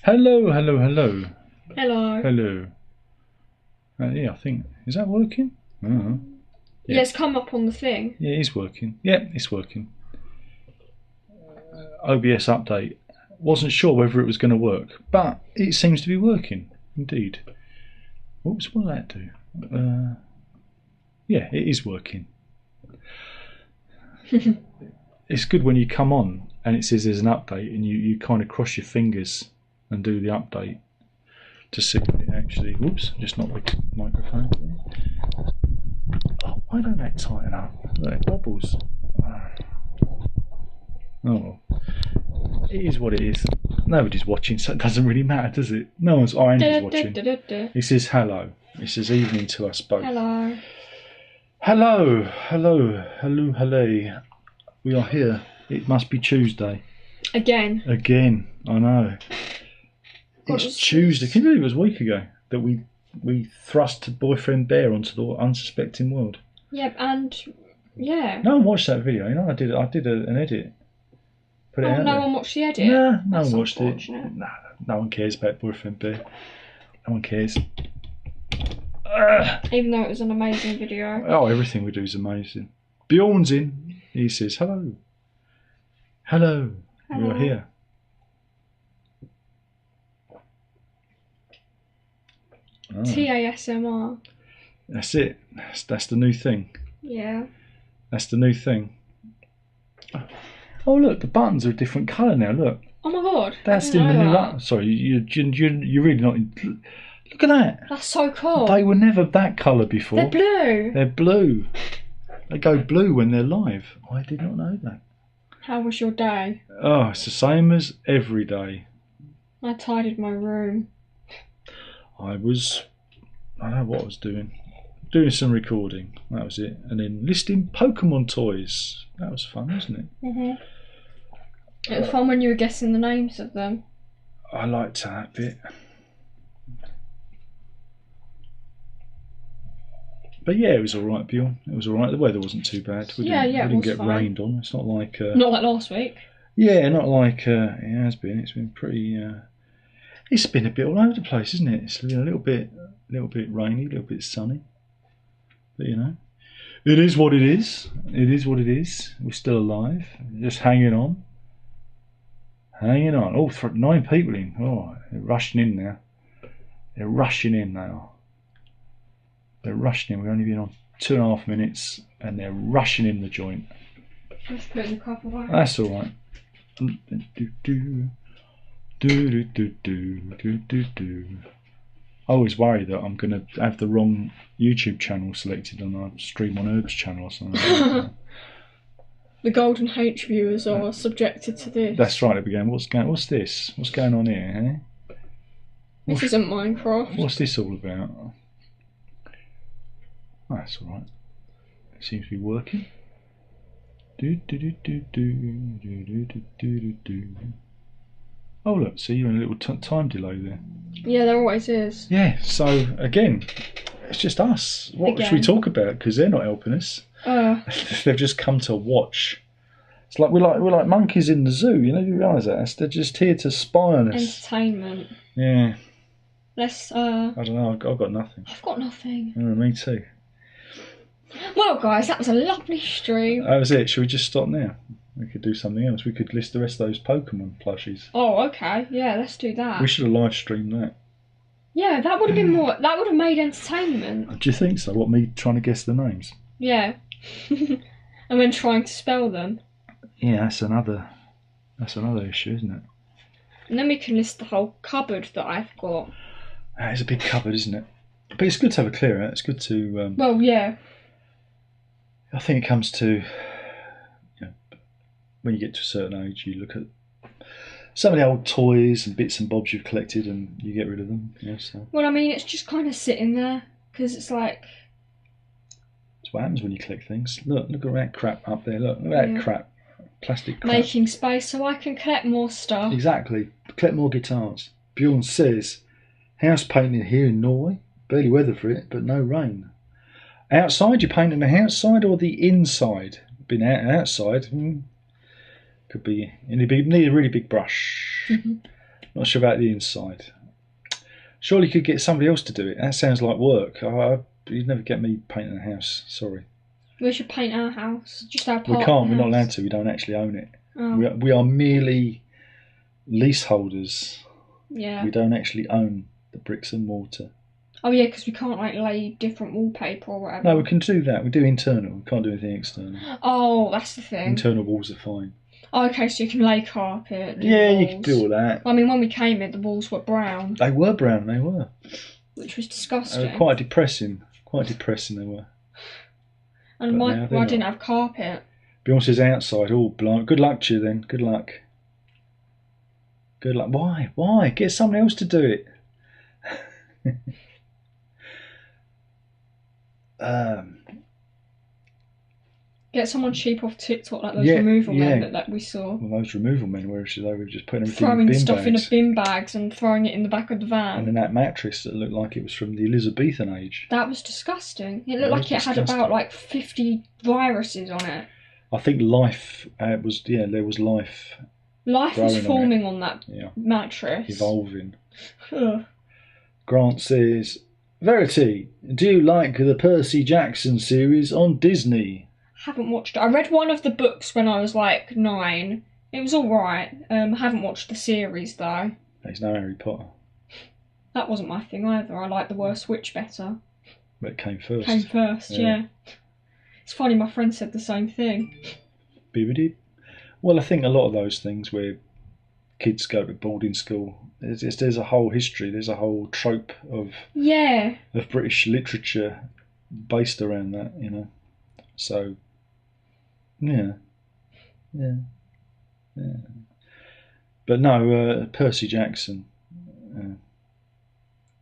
Hello, hello, hello. Hello. Hello. Yeah, I think... Is that working? Oh. Yeah, it's come up on the thing. Yeah, it's working. Yeah, it's working. OBS update. Wasn't sure whether it was going to work, but it seems to be working. Indeed. Oops, what did that do? Yeah, it is working. It's good when you come on and it says there's an update and you kind of cross your fingers and do the update to see if it actually... Whoops, just not the microphone. Oh, why don't that tighten up? Look, it wobbles. Oh, it is what it is. Nobody's watching, so it doesn't really matter, does it? No one's... Oh, Andy's watching. He says hello. He says evening to us both. Hello. Hello, hello, hello, hello. We are here. It must be Tuesday. Again. Again, I know. It's Tuesday. Can you believe it was a week ago that we thrust Boyfriend Bear onto the unsuspecting world? Yep, and yeah. No one watched that video. You know, I did an edit. Put it out no there. one watched the edit? No That's one watched it. No one cares about Boyfriend Bear. No one cares. Even though it was an amazing video. Oh, everything we do is amazing. Bjorn's in. He says hello. Hello. Hello. We're here. Oh. TASMR. That's it. That's the new thing. Yeah. That's the new thing. Oh look, the buttons are a different colour now. Look. Oh my god. That's in the new button. Sorry, you're really not. Look at that. That's so cool. They were never that colour before. They're blue. They're blue. They go blue when they're live. I did not know that. How was your day? Oh, it's the same as every day. I tidied my room. I don't know what I was doing. Doing some recording. That was it. And then listing Pokemon toys. That was fun, wasn't it? It was fun when you were guessing the names of them. I liked that bit. But yeah, it was alright, Bjorn. It was alright. The weather wasn't too bad. We didn't get rained on. It's not like... not like last week. Yeah, not like it has been. It's been pretty... it's been a bit all over the place, isn't it? It's been a little bit rainy, a little bit sunny. But you know, it is what it is. It is what it is. We're still alive. Just hanging on. Hanging on. Oh, 9 people in. Oh, they're rushing in now. They're rushing in now. They're rushing in. We've only been on 2.5 minutes and they're rushing in the joint. Just putting the cup away. That's alright. I always worry that I'm going to have the wrong YouTube channel selected and I stream on Herb's channel or something. The Golden H viewers are subjected to this. That's right, it began. What's this? What's going on here, eh? This isn't Minecraft. What's this all about? Oh, that's alright. It seems to be working. Oh look, see, you're in a little time delay there. Yeah, there always is. Yeah, so again, it's just us. What should we talk about? Because they're not helping us. They've just come to watch. It's like we're like monkeys in the zoo. You know, you realise that they're just here to spy on us. Entertainment. Yeah. Let's. I don't know. I've got nothing. I've got nothing. Me too. Well, guys, that was a lovely stream. That was it. Should we just stop now? We could do something else. We could list the rest of those Pokemon plushies. Oh, okay. Yeah, let's do that. We should have live streamed that. Yeah, that would have been more. That would have made entertainment. Do you think so? What, me trying to guess the names? Yeah. And then trying to spell them. Yeah, that's another issue, isn't it? And then we can list the whole cupboard that I've got. That is a big cupboard, isn't it? But it's good to have a clear out. It's good to. Well, yeah. I think it comes to, when you get to a certain age, you look at some of the old toys and bits and bobs you've collected and you get rid of them. Yeah, so. Well, I mean, it's just kind of sitting there because it's like... That's what happens when you collect things. Look at that crap up there. Look at that crap. Plastic crap. Making space so I can collect more stuff. Exactly. Collect more guitars. Bjorn says, house painting here in Norway. Barely weather for it, but no rain. Outside, you're painting the outside or the inside? Been outside. Could be. You need a really big brush. Not sure about the inside. Surely you could get somebody else to do it. That sounds like work. You'd never get me painting a house. Sorry. We should paint our house. Just our part. We of can't. the We're not house. allowed to. We don't actually own it. Oh. We are merely leaseholders. Yeah. We don't actually own the bricks and mortar. Oh yeah, because we can't like lay different wallpaper or whatever. No, we can do that. We do internal. We can't do anything external. Oh, that's the thing. Internal walls are fine. Oh, okay, so you can lay carpet. Yeah, walls. you can do all that. I mean, when we came here, the walls were brown. They were brown. They were. Which was disgusting. They were quite depressing. Quite depressing they were. And But I didn't have carpet. Beyonce says outside. Oh, blind. Good luck to you then. Good luck. Good luck. Why? Why? Get someone else to do it. Get someone cheap off TikTok, like those removal men that we saw. Well, those removal men were just putting everything throwing in bin stuff bags. in a bin bags and throwing it in the back of the van. And then that mattress that looked like it was from the Elizabethan age. That was disgusting. It looked like it had about like 50 viruses on it. I think life there was life. Life was forming on that mattress. Evolving. Ugh. Grant says, Verity, do you like the Percy Jackson series on Disney? Haven't watched it. I read one of the books when I was like 9. It was alright. Haven't watched the series though. There's no Harry Potter. That wasn't my thing either. I like The Worst Witch better. But it came first. Came first, yeah. It's funny, my friend said the same thing. Bibbidi. Well, I think a lot of those things where kids go to boarding school, there's a whole history, there's a whole trope of British literature based around that, you know. So, yeah. But no, Percy Jackson.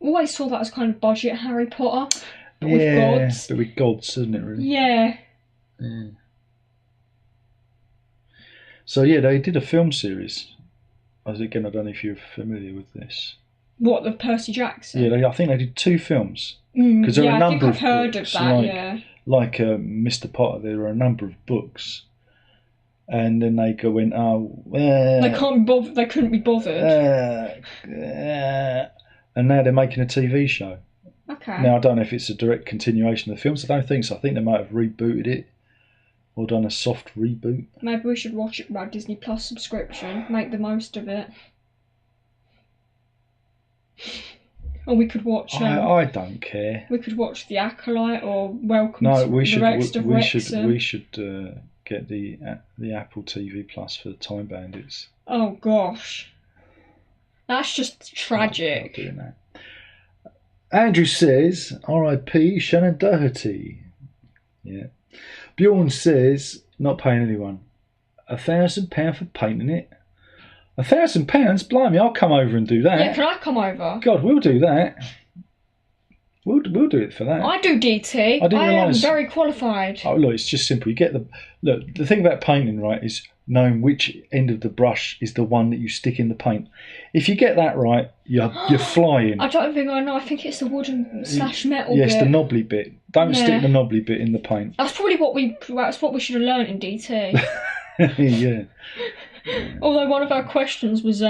Always saw that as kind of budget Harry Potter. But with gods. But with gods, isn't it, really? Yeah. So, yeah, they did a film series. Again, I don't know if you're familiar with this. What, the Percy Jackson? Yeah, I think they did 2 films. Because there are a number I think I've heard books, of that, like Mr. Potter, there are a number of books. And then they go in, they can't be bothered. They couldn't be bothered. And now they're making a TV show. Okay. Now, I don't know if it's a direct continuation of the films. I don't think so. I think they might have rebooted it or done a soft reboot. Maybe we should watch it by Disney Plus subscription. Make the most of it. Or we could watch. I don't care. We could watch The Acolyte or Welcome to the Rest of Wrexham. We should get the Apple TV Plus for the Time Bandits. Oh gosh, that's just tragic. Not doing that. Andrew says, R.I.P. Shannon Doherty. Yeah. Bjorn says, not paying anyone. £1,000 for painting it. £1,000? Blimey, I'll come over and do that. Yeah, can I come over? God, we'll do that. We'll do it for that. I do DT. I am very qualified. Oh, look, it's just simple. You get the thing about painting, right, is knowing which end of the brush is the one that you stick in the paint. If you get that right, you're flying. I don't think I know. I think it's the wooden / metal bit. Yes, the knobbly bit. Don't stick the knobbly bit in the paint. That's probably what we should have learnt in DT. Yeah. Although one of our questions was,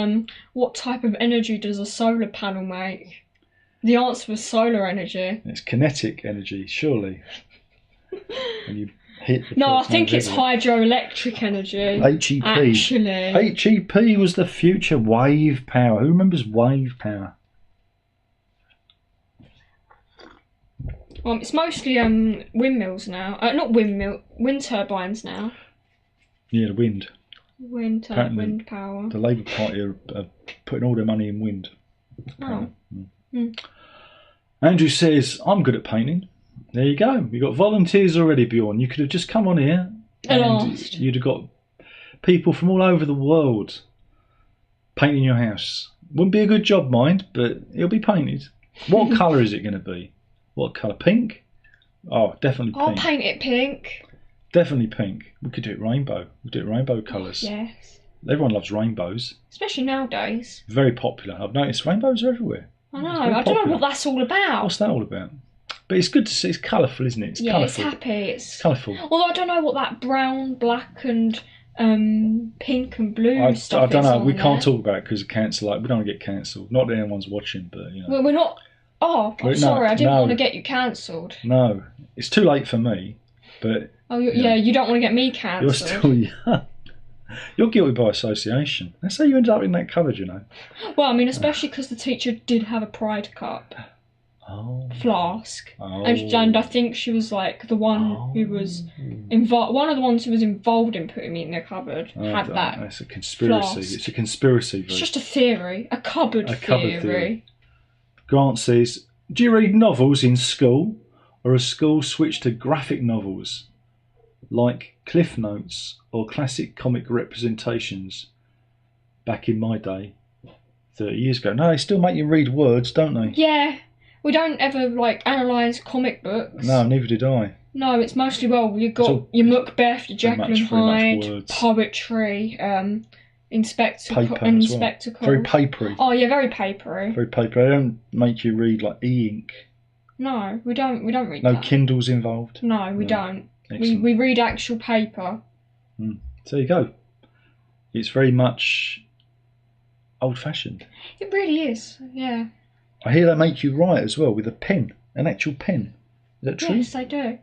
what type of energy does a solar panel make? The answer was solar energy. It's kinetic energy, surely. When you hit the I think it's hydroelectric energy. HEP. Actually. HEP was the future wave power. Who remembers wave power? It's mostly windmills now. Not wind turbines now. Yeah, the wind. Wind power. The Labour Party are putting all their money in wind. Andrew says, I'm good at painting. There you go. You've got volunteers already, Bjorn. You could have just come on here and you'd have got people from all over the world painting your house. Wouldn't be a good job, mind, but it'll be painted. What colour is it going to be? What colour? Pink? Oh, definitely pink. I'll paint it pink. Definitely pink. We could do it rainbow. We'll do it rainbow colours. Yes. Everyone loves rainbows. Especially nowadays. Very popular. I've noticed rainbows are everywhere. I know. I don't know what that's all about. What's that all about? But it's good to see. It's colourful, isn't it? It's colourful. It's happy. It's colourful. Although I don't know what that brown, black and pink and blue I stuff. don't know. On We there. can't talk about it because of cancel. Like, we don't want to get cancelled. Not that anyone's watching, but you know. Well, we're not. Oh, I'm sorry. I didn't want to get you cancelled. No, it's too late for me. But oh, yeah, you don't want to get me cancelled. You're still young. You're guilty by association. That's how you ended up in that cupboard, you know. Well, I mean, especially because the teacher did have a Pride cup. Flask. And I think she was like the one who was one of the ones who was involved in putting me in the cupboard had that. That's a conspiracy. Flask. It's a conspiracy. It's just a theory. A cupboard theory. Grant says, do you read novels in school, or has school switched to graphic novels like Cliff Notes or classic comic representations back in my day 30 years ago? No, they still make you read words, don't they? Yeah. We don't ever, like, analyse comic books. No, neither did I. No, it's mostly, well, you've got your Macbeth, your Jekyll and Hyde, poetry, in spectacle. Very papery. Oh, yeah, very papery. Very papery. They don't make you read, like, e-ink. No, we don't read that. No Kindles involved? No, we don't. We read actual paper. So there you go. It's very much old-fashioned. It really is, yeah. I hear they make you write as well with a pen, an actual pen. Is that true? Yes, they do.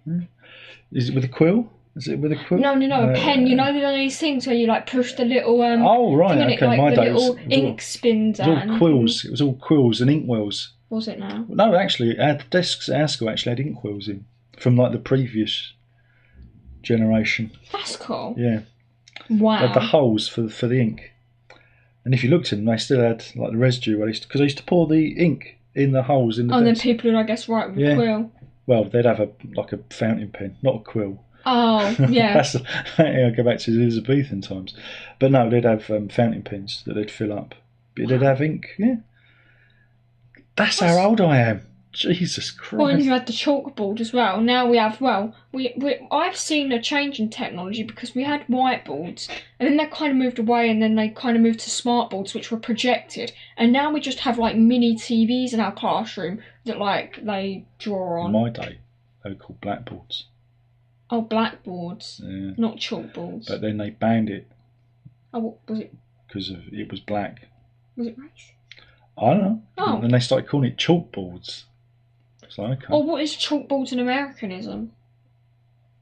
Is it with a quill? Is it with a quill? No, a pen. You know these things where you like push the little oh right, okay. Like my the day little ink spins. It was all quills. It was all quills and inkwells. Was it now? No, actually, our desks at our school actually had inkwells in from like the previous generation. That's cool. Yeah. Wow. They had the holes for the ink. And if you looked at them, they still had like the residue because I used to pour the ink in the holes in the desk. And then people would, I guess, write with a quill. Well, they'd have a fountain pen, not a quill. Oh, yeah. I go back to the Elizabethan times. But no, they'd have fountain pens that they'd fill up. But they'd have ink, yeah. That's how old I am. Jesus Christ. Well, and you had the chalkboard as well. Now we have, I've seen a change in technology because we had whiteboards and then they kind of moved away and then they kind of moved to smartboards which were projected. And now we just have like mini TVs in our classroom that like they draw on. In my day, they were called blackboards. Oh, blackboards. Yeah. Not chalkboards. But then they banned it. Oh, what was it? Because it was black. Was it race? I don't know. Oh. And then they started calling it chalkboards. So, okay. Oh, what is chalkboards an Americanism?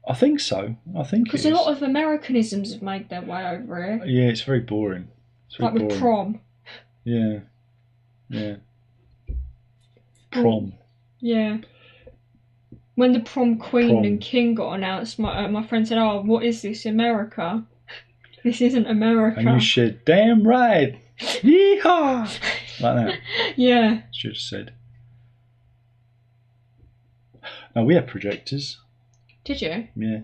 I think so. Because a lot of Americanisms have made their way over here. Yeah, it's very boring. It's very with prom. Yeah. Prom. Yeah. When the prom queen and king got announced, my friend said, "Oh, what is this, America? This isn't America." And you said, "Damn right, yeehaw!" Like that. Yeah. Should have said. No, we had projectors. Did you? Yeah,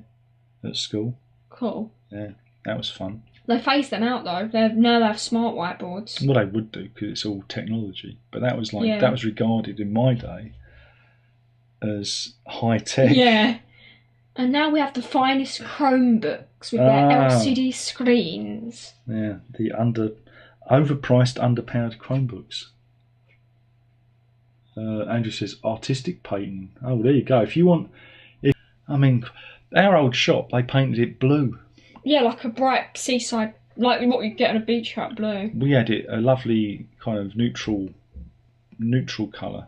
at school. Cool. Yeah, that was fun. They phased them out though. Now they have smart whiteboards. Well, they would do because it's all technology. But that was that was regarded in my day as high tech. Yeah. And now we have the finest Chromebooks with their LCD screens. Yeah, the overpriced, underpowered Chromebooks. Andrew says artistic painting. Oh, there you go. Our old shop, they painted it blue. Yeah, like a bright seaside, like what you get on a beach hut blue. We had it a lovely kind of neutral colour,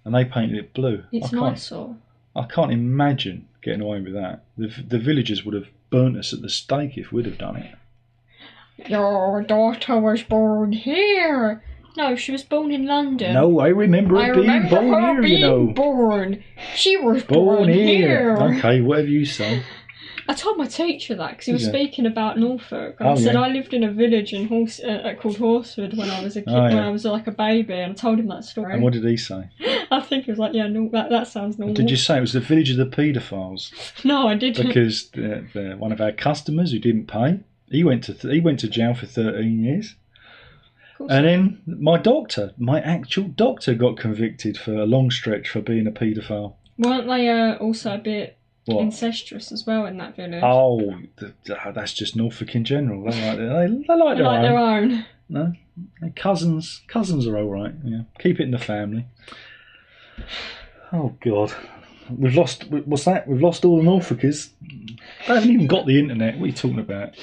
and they painted it blue. It's nice, or I can't imagine getting away with that. The villagers would have burnt us at the stake if we'd have done it. Your daughter was born here. No, she was born in London. No, I remember her being born here, born. She was born here. Okay, whatever you say. I told my teacher that because he was speaking about Norfolk. And I said I lived in a village in called Horsford when I was a kid, when I was like a baby, and I told him that story. And what did he say? I think he was like, yeah, no, that sounds normal. Did you say it was the village of the paedophiles? No, I didn't. Because one of our customers who didn't pay, he went to jail for 13 years. And then my actual doctor got convicted for a long stretch for being a paedophile. Weren't they also a bit incestuous as well in that village? Oh, that's just Norfolk in general. They like their own. No, cousins are all right. Yeah, keep it in the family. Oh God, we've lost. What's that? We've lost all the Norfolkers. They haven't even got the internet. What are you talking about?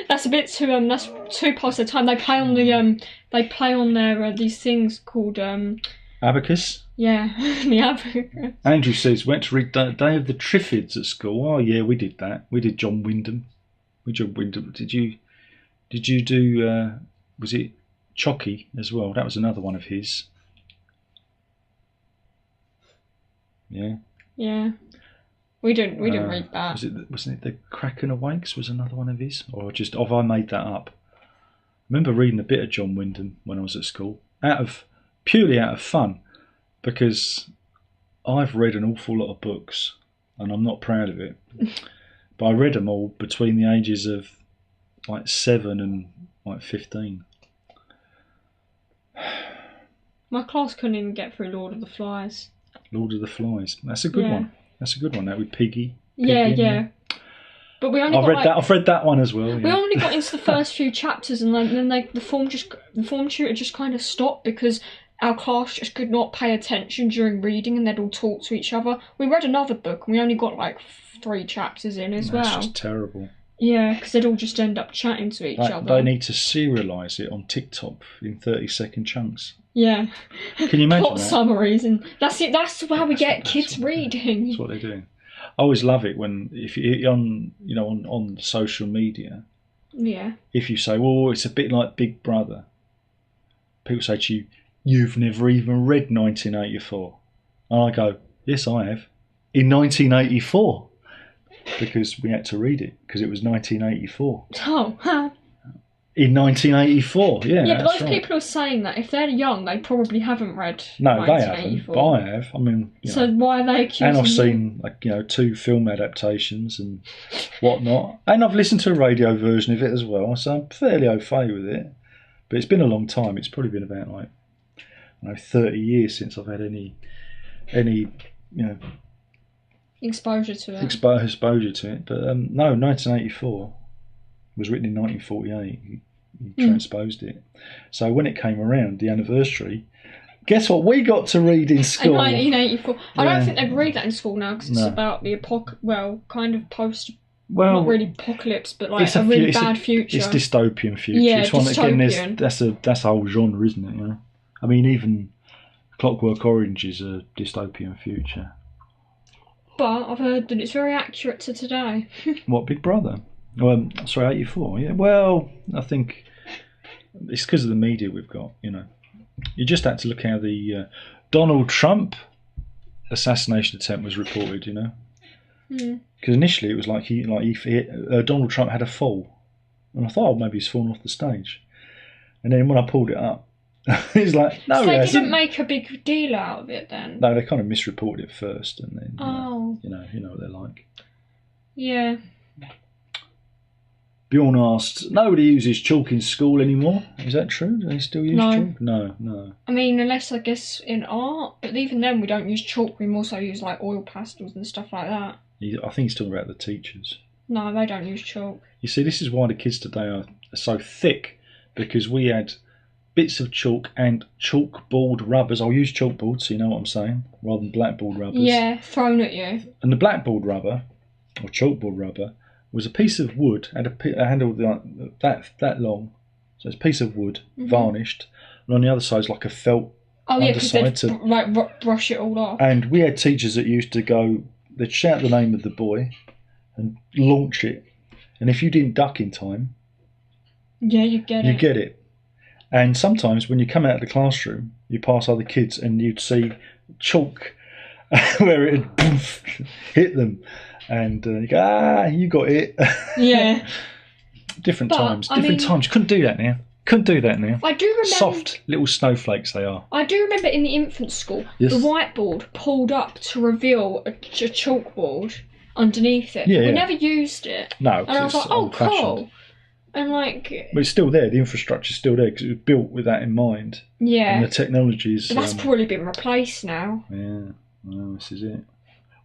That's a bit too. That's too past their time. They play on the. They play on their these things called. Abacus. Yeah, the abacus. Andrew says went to read Day of the Triffids at school. Oh yeah, we did that. We did John Windam. Did you do? Was it Chocky as well? That was another one of his. Yeah. Yeah. We didn't read that. Wasn't it the Kraken Awakes was another one of his? Or just have I made that up? I remember reading a bit of John Windam when I was at school. Purely out of fun, because I've read an awful lot of books and I'm not proud of it. But I read them all between the ages of like 7 and like 15. My class couldn't even get through Lord of the Flies. Lord of the Flies. That's a good one. That's a good one. That with Piggy. Yeah. But we only I've read that one as well. Yeah. We only got into the first few chapters, and then the form tutor just kind of stopped because our class just could not pay attention during reading, and they'd all talk to each other. We read another book, and we only got like 3 chapters in as well. That's just terrible. Yeah, because they'd all just end up chatting to each other. They need to serialise it on Tik Tok in 30-second chunks. Yeah. Can you imagine plot that? summaries, and that's it. That's how we get kids reading. That's what they're doing. I always love it when if you're on social media. Yeah. If you say, "Well, it's a bit like Big Brother," people say to you, "You've never even read 1984," and I go, "Yes, I have, in 1984." Because we had to read it because it was 1984. Oh, in 1984, yeah. Yeah, but those people are saying that if they're young, they probably haven't read. No, they haven't. But I have. I mean, so why are they accusing? And I've seen 2 film adaptations and whatnot, and I've listened to a radio version of it as well. So I'm fairly au fait with it. But it's been a long time. It's probably been about 30 years since I've had any exposure to it. Exposure to it. But no, 1984 was written in 1948. He transposed it. So when it came around, the anniversary, guess what we got to read in school? In 1984. Yeah. I don't think they'd read that in school now because it's about the kind of post. Well, not really apocalypse, but like a really bad future. It's dystopian future. Yeah, it's one dystopian. That's a whole genre, isn't it? You know? I mean, even Clockwork Orange is a dystopian future. But I've heard that it's very accurate to today. What, Big Brother? Well, sorry, 84. Yeah. Well, I think it's because of the media we've got. You just had to look how the Donald Trump assassination attempt was reported. Because initially it was like Donald Trump had a fall, and I thought maybe he's fallen off the stage, and then when I pulled it up, he's like, no, so they didn't make a big deal out of it then. No, they kind of misreported it first, and then you know what they're like. Yeah. Bjorn asked, nobody uses chalk in school anymore. Is that true? Do they still use chalk? No. I mean, unless I guess in art, but even then we don't use chalk. We also use like oil pastels and stuff like that. I think he's talking about the teachers. No, they don't use chalk. You see, this is why the kids today are so thick, because we had bits of chalk and chalkboard rubbers. I'll use chalkboard, so you know what I'm saying, rather than blackboard rubbers. Yeah, thrown at you. And the blackboard rubber, or chalkboard rubber, was a piece of wood, had a handle that long, so it's a piece of wood, varnished, and on the other side is like a felt underside to brush it all off. And we had teachers that used to go, they'd shout the name of the boy and launch it, and if you didn't duck in time, you get it. And sometimes when you come out of the classroom, you pass other kids and you'd see chalk where it had hit them. And you go, you got it. Yeah. Different times. You couldn't do that now. I do remember. Soft little snowflakes they are. I do remember in the infant school, the whiteboard pulled up to reveal a chalkboard underneath it. We never used it. No. And I was like, oh, cool. And but it's still there. The infrastructure's still there because it was built with that in mind. Yeah. And the technologies. But that's probably been replaced now. Yeah. Well, this is it.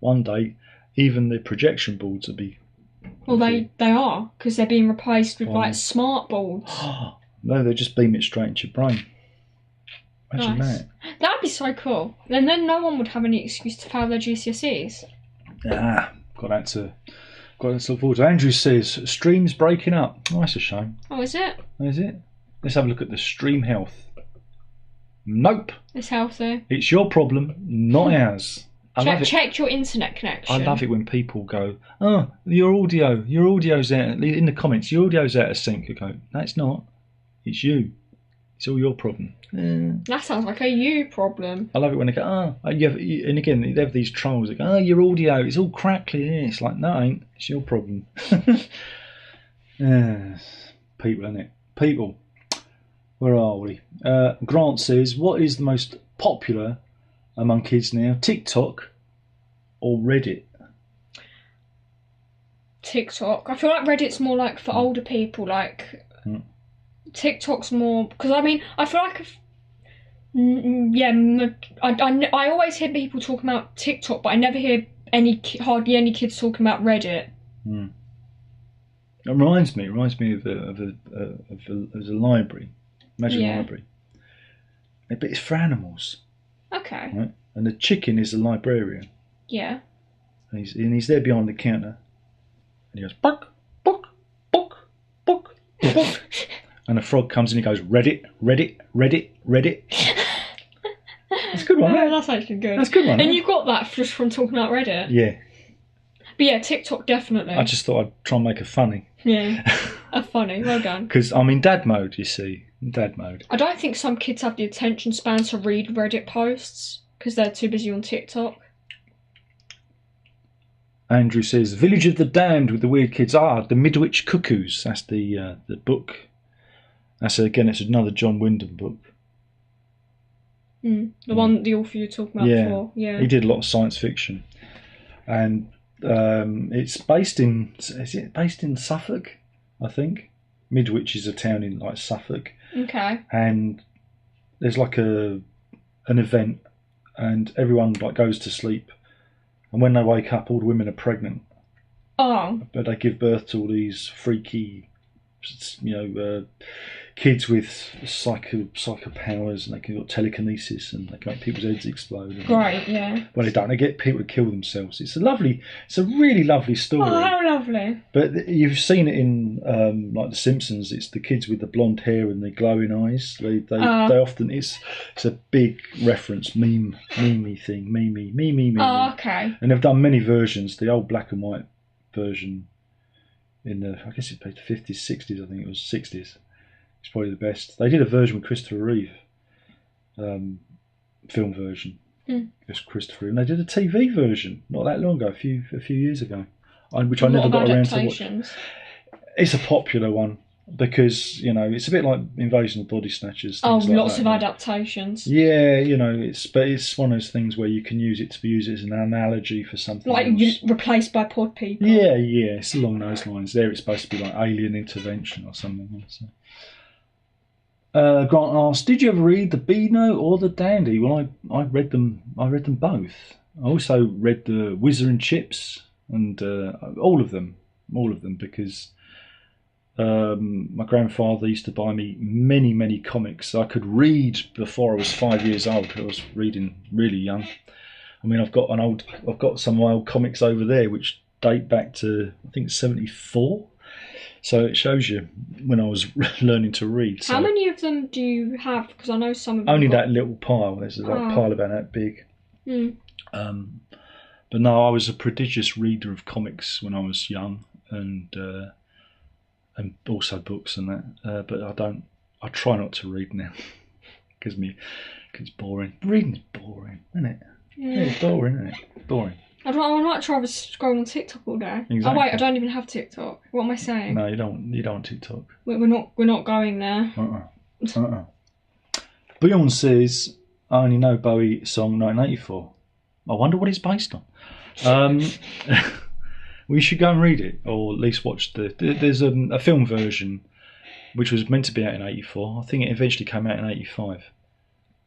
One day, even the projection boards will be. Well, they are, because they're being replaced with like smart boards. No, they just beam it straight into your brain. Imagine that. That'd be so cool. And then no one would have any excuse to fail their GCSEs. Got that to look forward to. Andrew says, stream's breaking up. Oh, that's a shame. Oh, is it? Is it? Let's have a look at the stream health. Nope. It's healthy. It's your problem, not ours. Check your internet connection. I love it when people go, oh, your audio's out, in the comments, your audio's out of sync. I go, no, it's not. It's you. It's all your problem. That sounds like a you problem. I love it when they go, and again, they have these trolls that go, oh, your audio, it's all crackly. It's like, no, it ain't. It's your problem. People, innit? People. Where are we? Grant says, what is the most popular among kids now? TikTok or Reddit? TikTok. I feel like Reddit's more like for older people. Like TikTok's more because I feel like I always hear people talking about TikTok, but I never hear hardly any kids talking about Reddit. It reminds me of a library. Imagine a library. But it's for animals. Okay. Right? And the chicken is a librarian. Yeah. And he's there behind the counter. And he goes, buck, buck, buck, buck, buck. And a frog comes in and he goes, Reddit, Reddit, Reddit, Reddit. That's a good one, Oh, that's actually good. That's a good one. And you got that just from talking about Reddit? Yeah. But yeah, TikTok definitely. I just thought I'd try and make it funny. Yeah. Funny. Well done. Because I'm in dad mode, you see. Dad mode. I don't think some kids have the attention span to read Reddit posts because they're too busy on TikTok. Andrew says, Village of the Damned with the weird kids. The Midwich Cuckoos. That's the book. That's again, it's another John Wyndham book. The one the author you were talking about before. Yeah. He did a lot of science fiction. And it's based in Suffolk, I think. Midwich is a town in like Suffolk. Okay. And there's like an event and everyone like goes to sleep. And when they wake up, all the women are pregnant. Oh. But they give birth to all these freaky, kids with psycho powers, and they can got telekinesis, and they can make people's heads explode. Right, yeah. When they don't, they get people to kill themselves. It's a really lovely story. Oh, how lovely! But you've seen it in like The Simpsons. It's the kids with the blonde hair and the glowing eyes. They often it's a big reference meme thing. Oh, okay. And they've done many versions. The old black and white version in I guess it's the 50s, 60s. I think it was 60s. It's probably the best. They did a version with Christopher Reeve, film version. Just Christopher Reeve. And they did a TV version not that long ago, a few years ago, which I never got around to watch. It's a popular one because it's a bit like Invasion of Body Snatchers. Lots of adaptations. Yeah, it's one of those things where you can use it as an analogy for something like else. Replaced by pod people. Yeah, it's along those lines. There, it's supposed to be like alien intervention or something. So. Grant asked, "Did you ever read the Beano or the Dandy?" Well, I read them. I read them both. I also read the Whizzer and Chips and all of them because my grandfather used to buy me many comics. I could read before I was 5 years old. I was reading really young. I mean, I've got some of my old comics over there which date back to I think 74. So it shows you when I was learning to read. So how many of them do you have? Because I know some of them. Only that little pile. There's a pile about that big. But no, I was a prodigious reader of comics when I was young, and also books and that. But I try not to read now because it's boring. Reading's boring, isn't it? Yeah, it's boring, isn't it? Boring. I'd much rather scroll on TikTok all day. Exactly. Oh wait, I don't even have TikTok. What am I saying? No, you don't. You don't want TikTok. We're not going there. Beyond says, "I only know Bowie song 1984. I wonder what it's based on." We should go and read it, or at least watch there's a film version which was meant to be out in 84. I think it eventually came out in 85,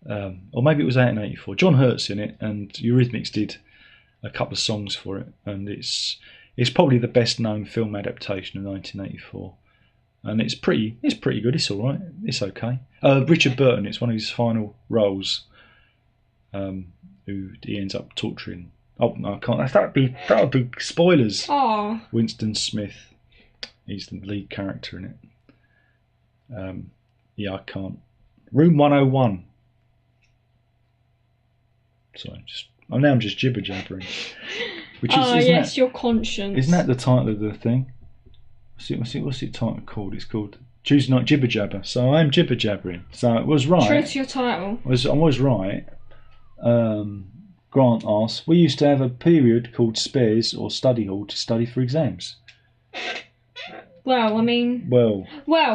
or maybe it was out in 84. John Hurt's in it, and Eurythmics did a couple of songs for it, and it's probably the best known film adaptation of 1984, and it's pretty good. It's all right. It's okay. Richard Burton. It's one of his final roles who he ends up torturing. Oh no, I can't. That would be spoilers. Oh. Winston Smith, he's the lead character in it. Yeah, I can't. Room 101. Sorry, I'm just jibber jabbering. Which is, yes, your conscience. Isn't that the title of the thing? What's it title called? It's called Choose Not Jibber Jabber. So I'm jibber jabbering. So it was right. True to your title. I was right. Grant asks, we used to have a period called spares or study hall to study for exams. Well, I mean... Well,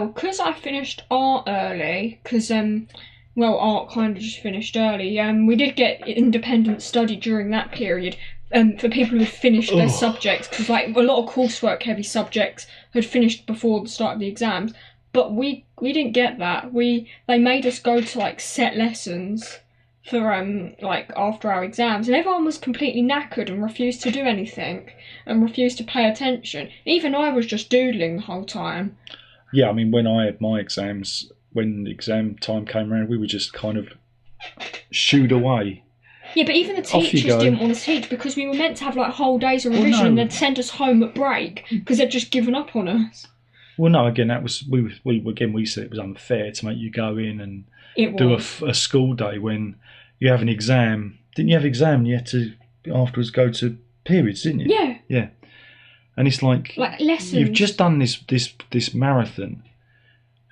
because I finished art early, because, art kind of just finished early, we did get independent study during that period for people who had finished their subjects, because, like, a lot of coursework-heavy subjects had finished before the start of the exams, but we didn't get that. They made us go to, like, set lessons for after our exams, and everyone was completely knackered and refused to do anything and refused to pay attention. Even I was just doodling the whole time. Yeah, I mean, when I had my exams, when exam time came around, we were just kind of shooed away. Yeah, but even the teachers didn't want to teach because we were meant to have like whole days of revision and they'd send us home at break because they'd just given up on us. Well, no, again, that was we said it was unfair to make you go in and do a school day when you have an exam. Didn't you have an exam and you had to afterwards go to periods, didn't you? Yeah. Yeah. And it's like lessons. You've just done this marathon,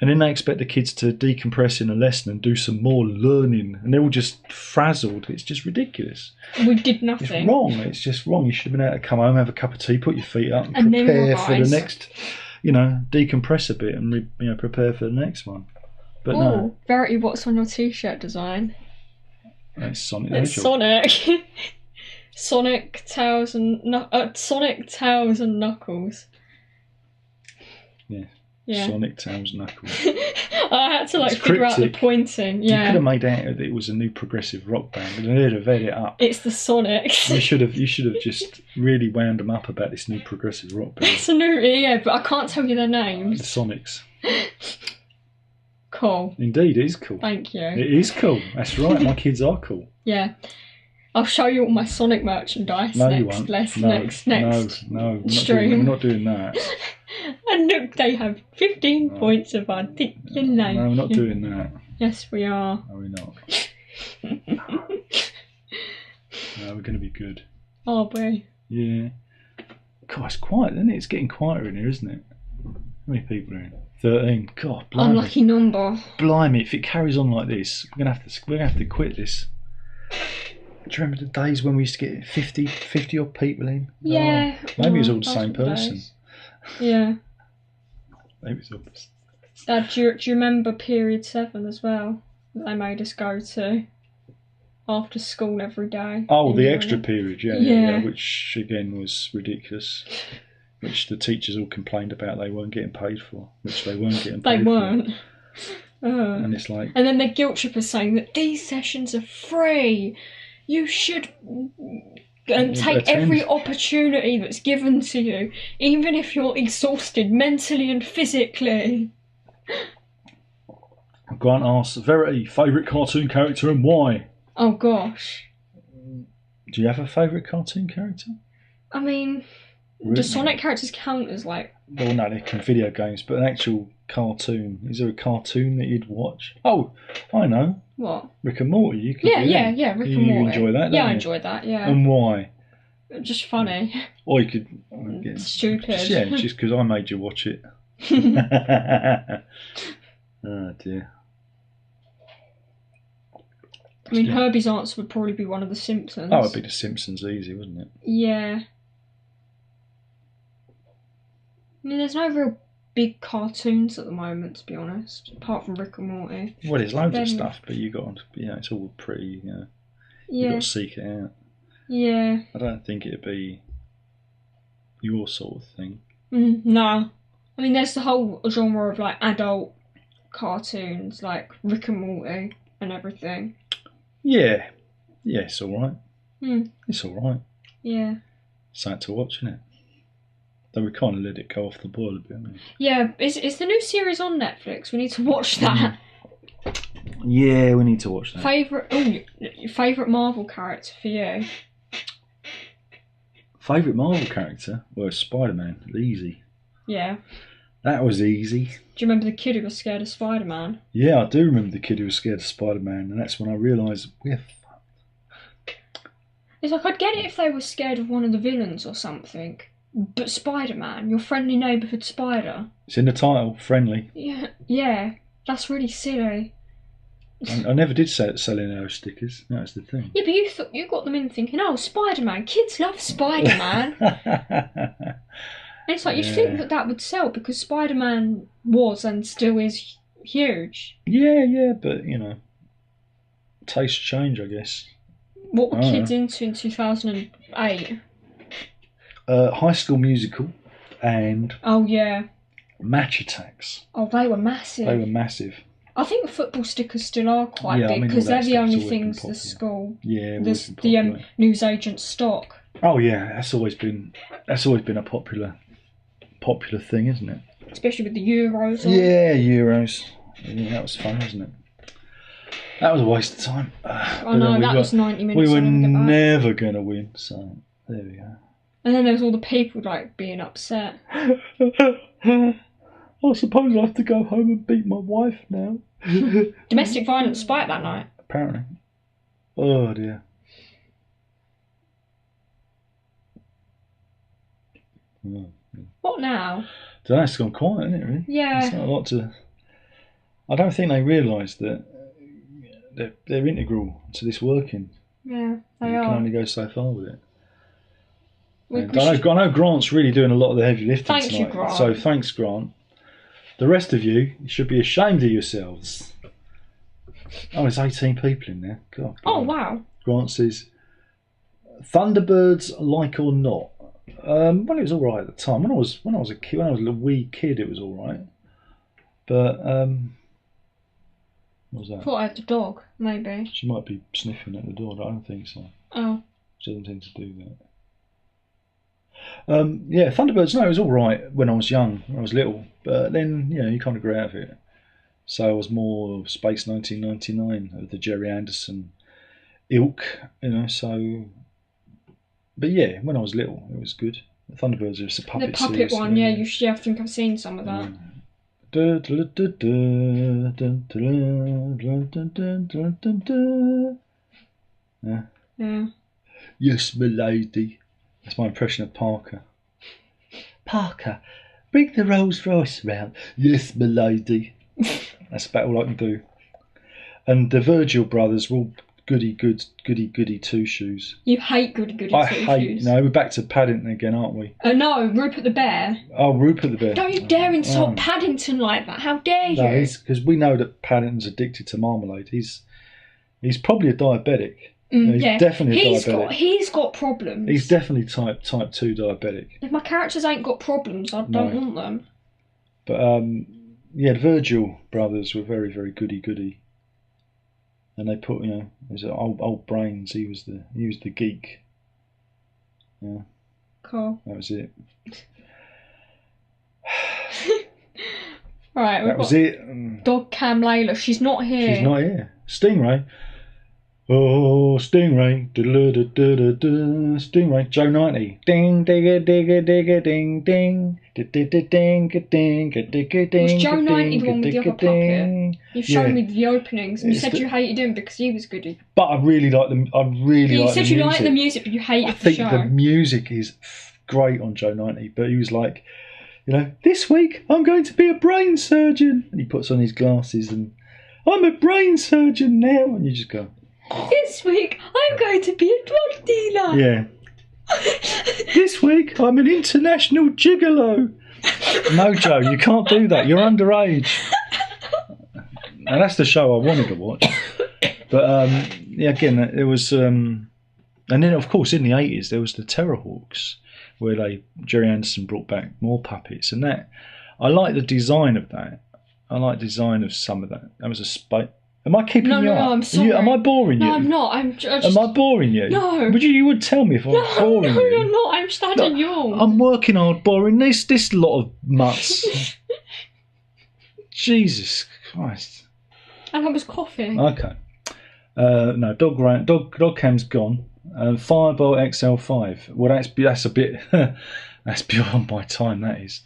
and then they expect the kids to decompress in a lesson and do some more learning, and they're all just frazzled. It's just ridiculous. We did nothing. It's wrong. It's just wrong. You should have been able to come home, have a cup of tea, put your feet up, and prepare for the next. Decompress a bit and prepare for the next one. But no. Verity, what's on your t-shirt design? It's Sonic. It's Sonic. Sonic Tails and Knuckles. Yeah. Sonic Tails Knuckles. I had to figure out the pointing. Yeah. You could have made out that it was a new progressive rock band, and they'd have had it up. It's the Sonics. You should have just really wound them up about this new progressive rock band. It's a new, but I can't tell you their names. The Sonics. Cool. Indeed, it is cool. Thank you. It is cool. That's right. My kids are cool. Yeah. I'll show you all my Sonic merchandise No, next. you won't. Next No, stream. We're not doing that. And look, they have 15 points of articulation. No, we're not doing that. Yes, we are. No, we're not. No, we're going to be good. Are we? Yeah. God, it's quiet, isn't it? It's getting quieter in here, isn't it? How many people are in? 13. God, blimey. Unlucky number. Blimey, if it carries on like this, we're gonna have to quit this. Do you remember the days when we used to get 50 odd people in? Yeah. Oh, maybe it was all the same person. Days. Yeah. Maybe it's all the same. Do you remember period 7 as well? That they made us go to after school every day. Oh, the extra period, yeah, which again was ridiculous. Which the teachers all complained about they weren't getting paid for, which they weren't getting paid for. They weren't. And it's like... And then the guilt trip is saying that these sessions are free. You should take every opportunity that's given to you, even if you're exhausted mentally and physically. Grant asks, Verity, favourite cartoon character and why? Oh gosh. Do you have a favourite cartoon character? I mean... Really? Do Sonic characters count as like... Well, no, they can video games, but an actual cartoon. Is there a cartoon that you'd watch? Oh, I know. What? Rick and Morty. You could yeah, Rick and Morty. You enjoy that, don't you? I enjoyed that, yeah. And why? Just funny. Or you could... Stupid. Just because I made you watch it. Oh, dear. I mean, Herbie's answer would probably be one of the Simpsons. Oh, it'd be the Simpsons easy, wouldn't it? Yeah. I mean, there's no real big cartoons at the moment, to be honest, apart from Rick and Morty. Well, there's loads of stuff, but it's all pretty, you've got to seek it out. Yeah. I don't think it'd be your sort of thing. No. I mean, there's the whole genre of, like, adult cartoons, like Rick and Morty and everything. Yeah. Yeah, it's alright. It's alright. Yeah. Something to watch, isn't it? Though we kind of let it go off the boil a bit. Yeah, is the new series on Netflix? We need to watch that. Yeah, we need to watch that. Favourite Marvel character for you? Favourite Marvel character? Well, Spider-Man. Easy. Yeah. That was easy. Do you remember the kid who was scared of Spider-Man? Yeah, I do remember the kid who was scared of Spider-Man, and that's when I realised we're fucked. It's like, I'd get it if they were scared of one of the villains or something. But Spider-Man, your friendly neighbourhood spider. It's in the title, friendly. Yeah, that's really silly. I never did sell any of those stickers. That's the thing. Yeah, but you got them in thinking, oh, Spider-Man, kids love Spider-Man. And it's like, you'd think that would sell because Spider-Man was and still is huge. Yeah, but, tastes change, I guess. What were kids into in 2008? High School Musical and... Oh, yeah. Match Attacks. Oh, they were massive. I think football stickers still are quite big because they're the only things the school, the newsagents stock. Oh yeah, that's always been a popular thing, isn't it? Especially with the Euros. Yeah, Euros. Yeah, that was fun, wasn't it? That was a waste of time. I know, that was 90 minutes. We were never going to win, so there we go. And then there was all the people being upset. I suppose I have to go home and beat my wife now. Domestic violence spiked that night. Apparently. Oh dear. What now? So that's gone quiet, isn't it, really? Yeah. It's not a lot to... I don't think they realise that they're integral to this working. Yeah, they are. You can only go so far with it. I know Grant's really doing a lot of the heavy lifting tonight. Thank you, Grant. So thanks, Grant. The rest of you should be ashamed of yourselves. Oh, there's 18 people in there. God. Oh, wow. Grant says, Thunderbirds, like or not? Well, it was all right at the time. When I was a wee kid, it was all right. But what was that? I thought I had the dog, maybe. She might be sniffing at the door. I don't think so. Oh. She doesn't tend to do that. Yeah, Thunderbirds, no, it was all right when I was young, when I was little. But then, you kind of grew out of it. So I was more Space 1999 of the Jerry Anderson ilk, so... But yeah, when I was little, it was good. The Thunderbirds are a puppet The puppet series, one, yeah, I think I've seen some of that. Yeah. Yes, milady. That's my impression of Parker. Parker, bring the Rolls Royce round. Yes, milady. That's about all I can do. And the Virgil Brothers were all goody two shoes. You hate goody two shoes. No, we're back to Paddington again, aren't we? No, Rupert the Bear. Oh, Rupert the Bear. Don't you dare insult Paddington like that. How dare you? No, because we know that Paddington's addicted to marmalade. He's probably a diabetic. He's definitely a diabetic. He's got problems. He's definitely type 2 diabetic. If my characters ain't got problems, I don't want them. But the Virgil Brothers were very, very goody. And they put, there's old Brains. He was the geek. Yeah. Cool. That was it. Right. That was it. Dog Cam Layla. She's not here. She's not here. Stingray. Oh, Stingray. Stingray. Joe 90. Ding, digga, digga, digga, ding, ding. Was Joe 90 the one with the other puppet? You've shown me the openings and you said you hated him because he was goody. But I really like them. You said you liked the music, but you hated the show. I think the music is great on Joe 90, but he was like, this week I'm going to be a brain surgeon. And he puts on his glasses and I'm a brain surgeon now. And you just go, this week I'm going to be a drug dealer. Yeah. This week I'm an international gigolo. No, Joe, you can't do that. You're underage. And that's the show I wanted to watch. But again, it was. And then, of course, in the 80s, there was the Terrorhawks, where Jerry Anderson brought back more puppets, and that I like the design of that. I like the design of some of that. That was a space. Am I keeping you up? No, I'm sorry. Am I boring you? No, I'm not. Am I boring you? No. You would tell me if I'm boring you. No, you're not. I'm standing you on. I'm working hard boring this lot of mutts. Jesus Christ. And I was coughing. Okay. No, dog cam's gone. Fireball XL5. Well, that's a bit. That's beyond my time. That is.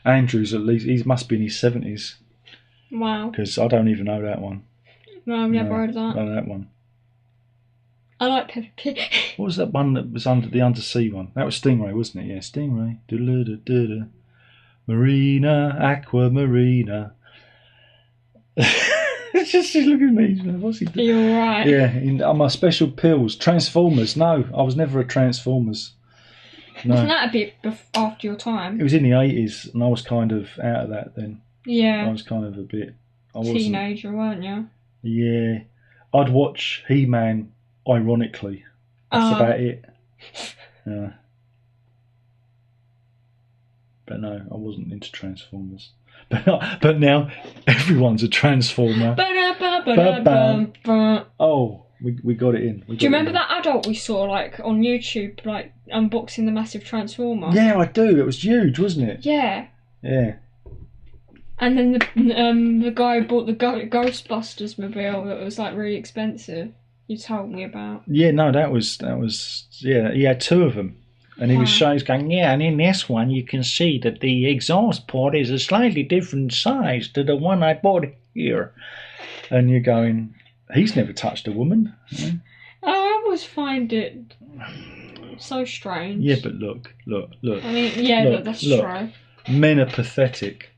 Andrew's at least. He must be in his 70s. Wow. Because I don't even know that one. No, I've never heard of that. I know that one. I like Peppa Pig. What was that one that was under the undersea one? That was Stingray, wasn't it? Yeah, Stingray. Da-da-da-da-da. Marina, Aqua Marina. She's looking at me. What's he doing? You're right. Yeah, my special pills. Transformers. No, I was never a Transformers. No. Wasn't that a bit after your time? It was in the 80s, and I was kind of out of that then. Yeah. I was kind of a bit... Teenager, weren't you? Yeah. I'd watch He-Man ironically. That's about it. Yeah. But no, I wasn't into Transformers. But now everyone's a Transformer. Oh, we got it in. Do you remember that adult we saw like on YouTube, like unboxing the massive Transformer? Yeah, I do. It was huge, wasn't it? Yeah. Yeah. And then the guy who bought the Ghostbusters mobile that was like really expensive. You told me about. Yeah, no, that was yeah. He had two of them, and he was going, yeah. And in this one, you can see that the exhaust port is a slightly different size to the one I bought here. And you're going, he's never touched a woman. Yeah. I always find it so strange. Yeah, but look. I mean, yeah, look, that's true. Men are pathetic.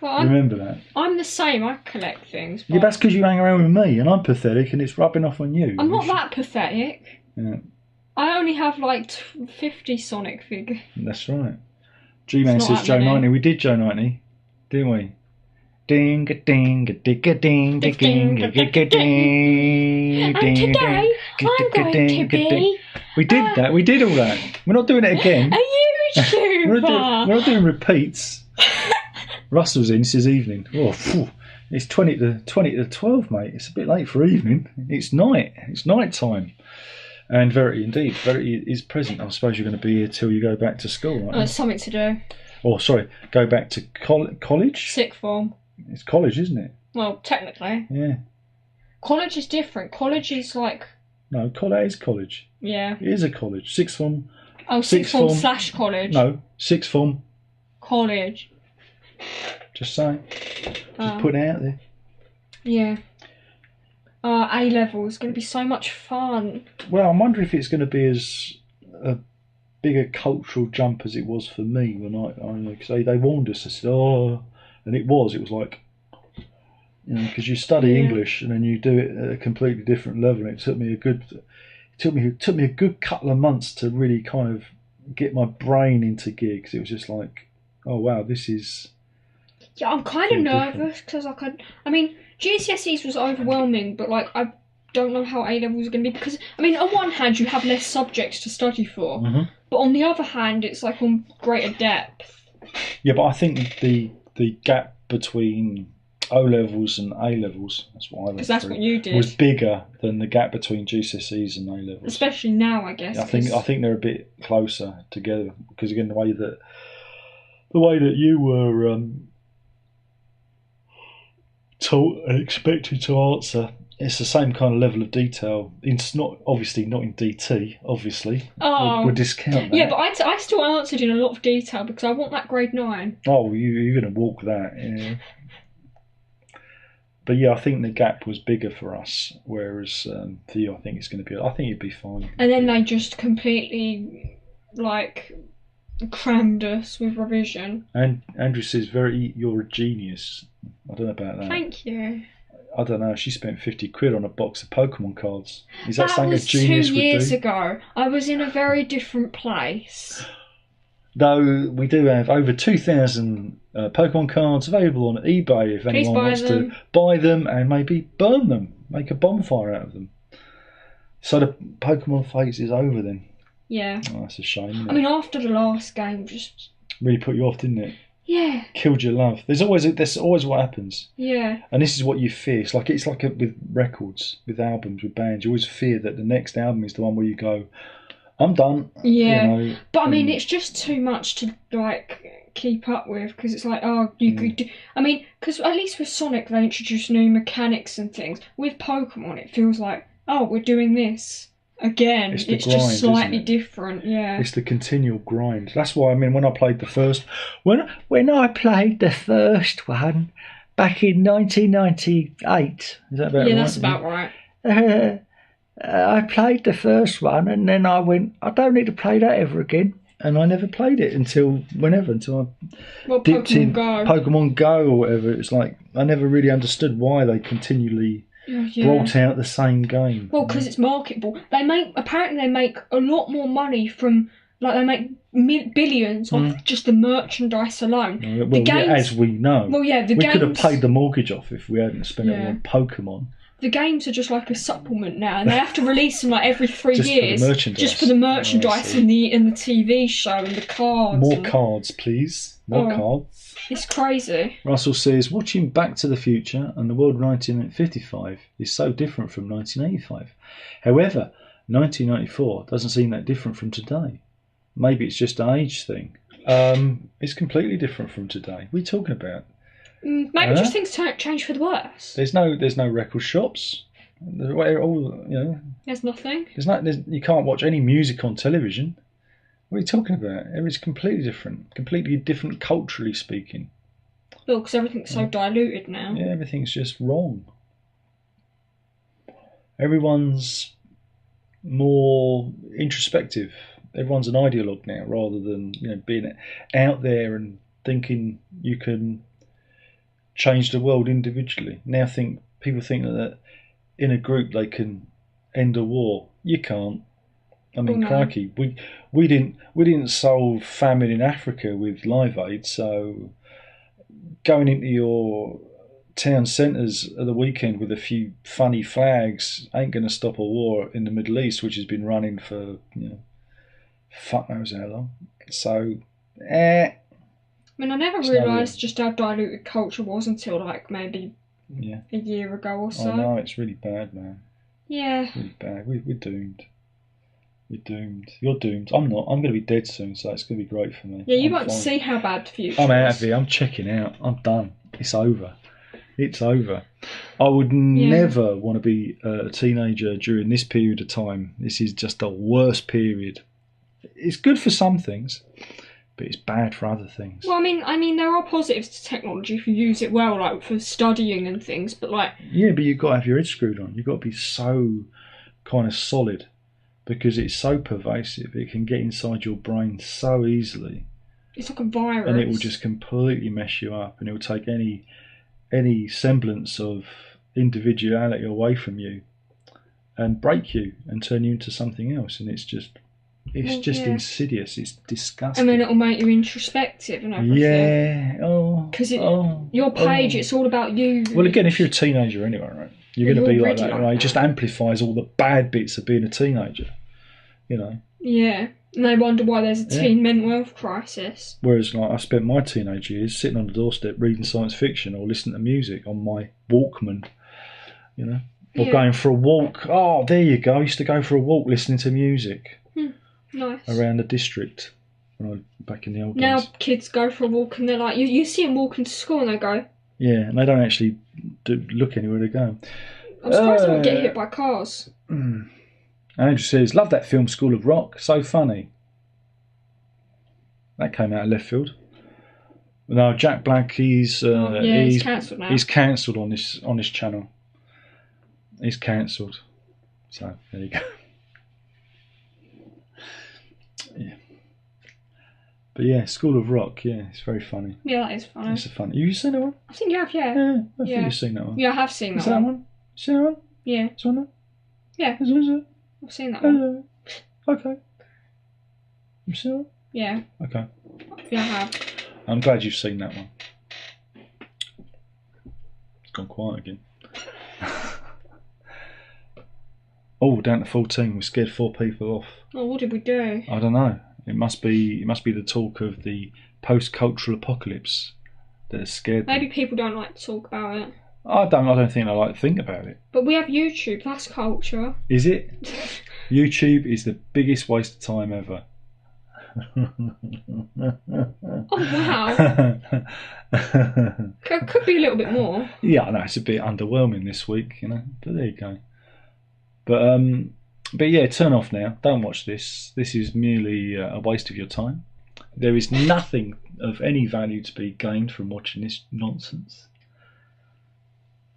Well, remember that. I'm the same. I collect things. Yeah, that's because you hang around with me, and I'm pathetic, and it's rubbing off on you. I'm not that pathetic. Yeah. I only have like 50 Sonic figures. That's right. G-Man says Joe 90. We did Joe 90, didn't we? Ding a ding a dig a ding a ding a ding a ding. And today I'm going to be. We did that. We did all that. We're not doing it again. A YouTuber. We're not doing repeats. Russell's in. This is evening. Oh, phew. It's 20 to 12, mate. It's a bit late for evening. It's night. It's night time. And Verity is present. I suppose you're going to be here till you go back to school, right? There's something to do. Oh, sorry. Go back to college? Sixth form. It's college, isn't it? Well, technically. Yeah. College is different. College is like... No, college is college. Yeah. It is a college. Sixth form. Oh, sixth form / college. No, sixth form. College. Just saying. Just put it out there. Yeah. A level is going to be so much fun. Well, I'm wondering if it's going to be as a bigger cultural jump as it was for me when because they warned us. They said, and it was like, because you study English and then you do it at a completely different level. And it took me a good couple of months to really kind of get my brain into gear, because it was just like, oh wow, this is. Yeah, I'm kind of nervous because I mean, GCSEs was overwhelming, but like I don't know how A levels are going to be, because I mean, on one hand you have less subjects to study for, but on the other hand it's like on greater depth. Yeah, but I think the gap between O levels and A levels, that's what I went through, that's what you did, was bigger than the gap between GCSEs and A levels. Especially now, I guess. I think they're a bit closer together, because again the way that you were taught and expected to answer, it's the same kind of level of detail. It's not obviously not in DT, obviously. Oh, we'll discount that. Yeah, but I still answered in a lot of detail because I want that grade 9. Oh, you're going to walk that, yeah. But yeah, I think the gap was bigger for us, whereas for you, I think it's going to be. I think you'd be fine. And then they just completely like crammed us with revision. And Andrew says, you're a genius. I don't know about that. Thank you. I don't know. She spent 50 quid on a box of Pokemon cards. Is that something a genius would do? That was 2 years ago. I was in a very different place. Though we do have over 2,000 Pokemon cards available on eBay if anyone wants to buy them and maybe burn them, make a bonfire out of them. So the Pokemon phase is over then. Yeah. Oh, that's a shame, isn't it? I mean, after the last game, just really put you off, didn't it? Yeah. Killed your love. That's always what happens. Yeah. And this is what you fear. It's like with records, with albums, with bands. You always fear that the next album is the one where you go, I'm done. Yeah, You know, but I mean, it's just too much to like keep up with because it's like, oh, you could do. I mean, because at least with Sonic they introduced new mechanics and things. With Pokemon, it feels like, oh, we're doing this again. It's grind, just slightly isn't it? different. Yeah, it's the continual grind. That's why I mean, when I played the first, when I played the first one back in 1998, is that about right? Yeah, that's about right. I played the first one, and then I went, I don't need to play that ever again. And I never played it until I dipped in Pokemon Go or whatever. It's like I never really understood why they continually brought out the same game. Well, because it's marketable. Apparently they make a lot more money from, like, they make billions off just the merchandise alone. Well, the games, as we know. Well, yeah, we could have paid the mortgage off if we hadn't spent it on Pokemon. The games are just like a supplement now, and they have to release them like every 3 years. Just for the merchandise and the TV show and the cards. More cards, please. More cards. It's crazy. Russell says, watching Back to the Future and the world of 1955 is so different from 1985. However, 1994 doesn't seem that different from today. Maybe it's just an age thing. It's completely different from today. What are you talking about? Maybe just things change for the worse. There's no record shops. There's nothing. You can't watch any music on television. What are you talking about? It's completely different culturally speaking. Well, because everything's so diluted now. Yeah, everything's just wrong. Everyone's more introspective. Everyone's an ideologue now, rather than being out there and thinking you can change the world individually. Now people think that in a group they can end a war. You can't. I mean, crikey, we didn't solve famine in Africa with Live Aid. So going into your town centres at the weekend with a few funny flags ain't going to stop a war in the Middle East, which has been running for fuck knows how long. So, I mean, I never realised just how diluted culture was until like maybe a year ago or so. I know, it's really bad, man. Yeah. It's really bad. We're doomed. We're doomed. You're doomed. I'm not. I'm going to be dead soon, so it's going to be great for me. Yeah, you won't see how bad the future I'm out of here. I'm checking out. I'm done. It's over. It's over. I would never want to be a teenager during this period of time. This is just the worst period. It's good for some things, but it's bad for other things. Well, I mean, there are positives to technology if you use it well, like for studying and things. But like, yeah, but you've got to have your head screwed on. You've got to be so kind of solid, because it's so pervasive. It can get inside your brain so easily. It's like a virus, and it will just completely mess you up, and it will take any semblance of individuality away from you, and break you and turn you into something else. And it's just insidious. It's disgusting. And then it'll make you introspective and everything. Yeah. Because your page, it's all about you. Well, again, if you're a teenager anyway, right? You're going to be like that, right? It just amplifies all the bad bits of being a teenager. Yeah. And they wonder why there's a teen mental health crisis. Whereas, like, I spent my teenage years sitting on the doorstep reading science fiction or listening to music on my Walkman, or going for a walk. Oh, there you go. I used to go for a walk listening to music. Nice. Around the district back in the old days. Now kids go for a walk and they're like, you see them walking to school and they go. Yeah, and they don't actually look anywhere to go. I'm surprised they won't get hit by cars. Andrew says, love that film School of Rock. So funny. That came out of left field. No, Jack Black, he's cancelled now. He's cancelled on this channel. He's cancelled. So there you go. Yeah. But yeah, School of Rock, it's very funny. Yeah, that is funny. It's a funny. Have you seen that one? I think you have, yeah. Yeah, I think you've seen that one. Yeah, I have seen that one. You seen that one? Yeah. Is that one? Yeah. Is it? I've seen that one. Okay. You've seen it? Yeah. Okay. Yeah, I have. I'm glad you've seen that one. It's gone quiet again. Oh, down to 14. We scared 4 people off. Oh, what did we do? I don't know. It must be the talk of the post-cultural apocalypse that has scared them. Maybe people don't like to talk about it. I don't think they like to think about it. But we have YouTube. That's culture. Is it? YouTube is the biggest waste of time ever. Oh wow. Could be a little bit more. Yeah, I know it's a bit underwhelming this week, you know. But there you go. But yeah, turn off now. Don't watch this. This is merely a waste of your time. There is nothing of any value to be gained from watching this nonsense.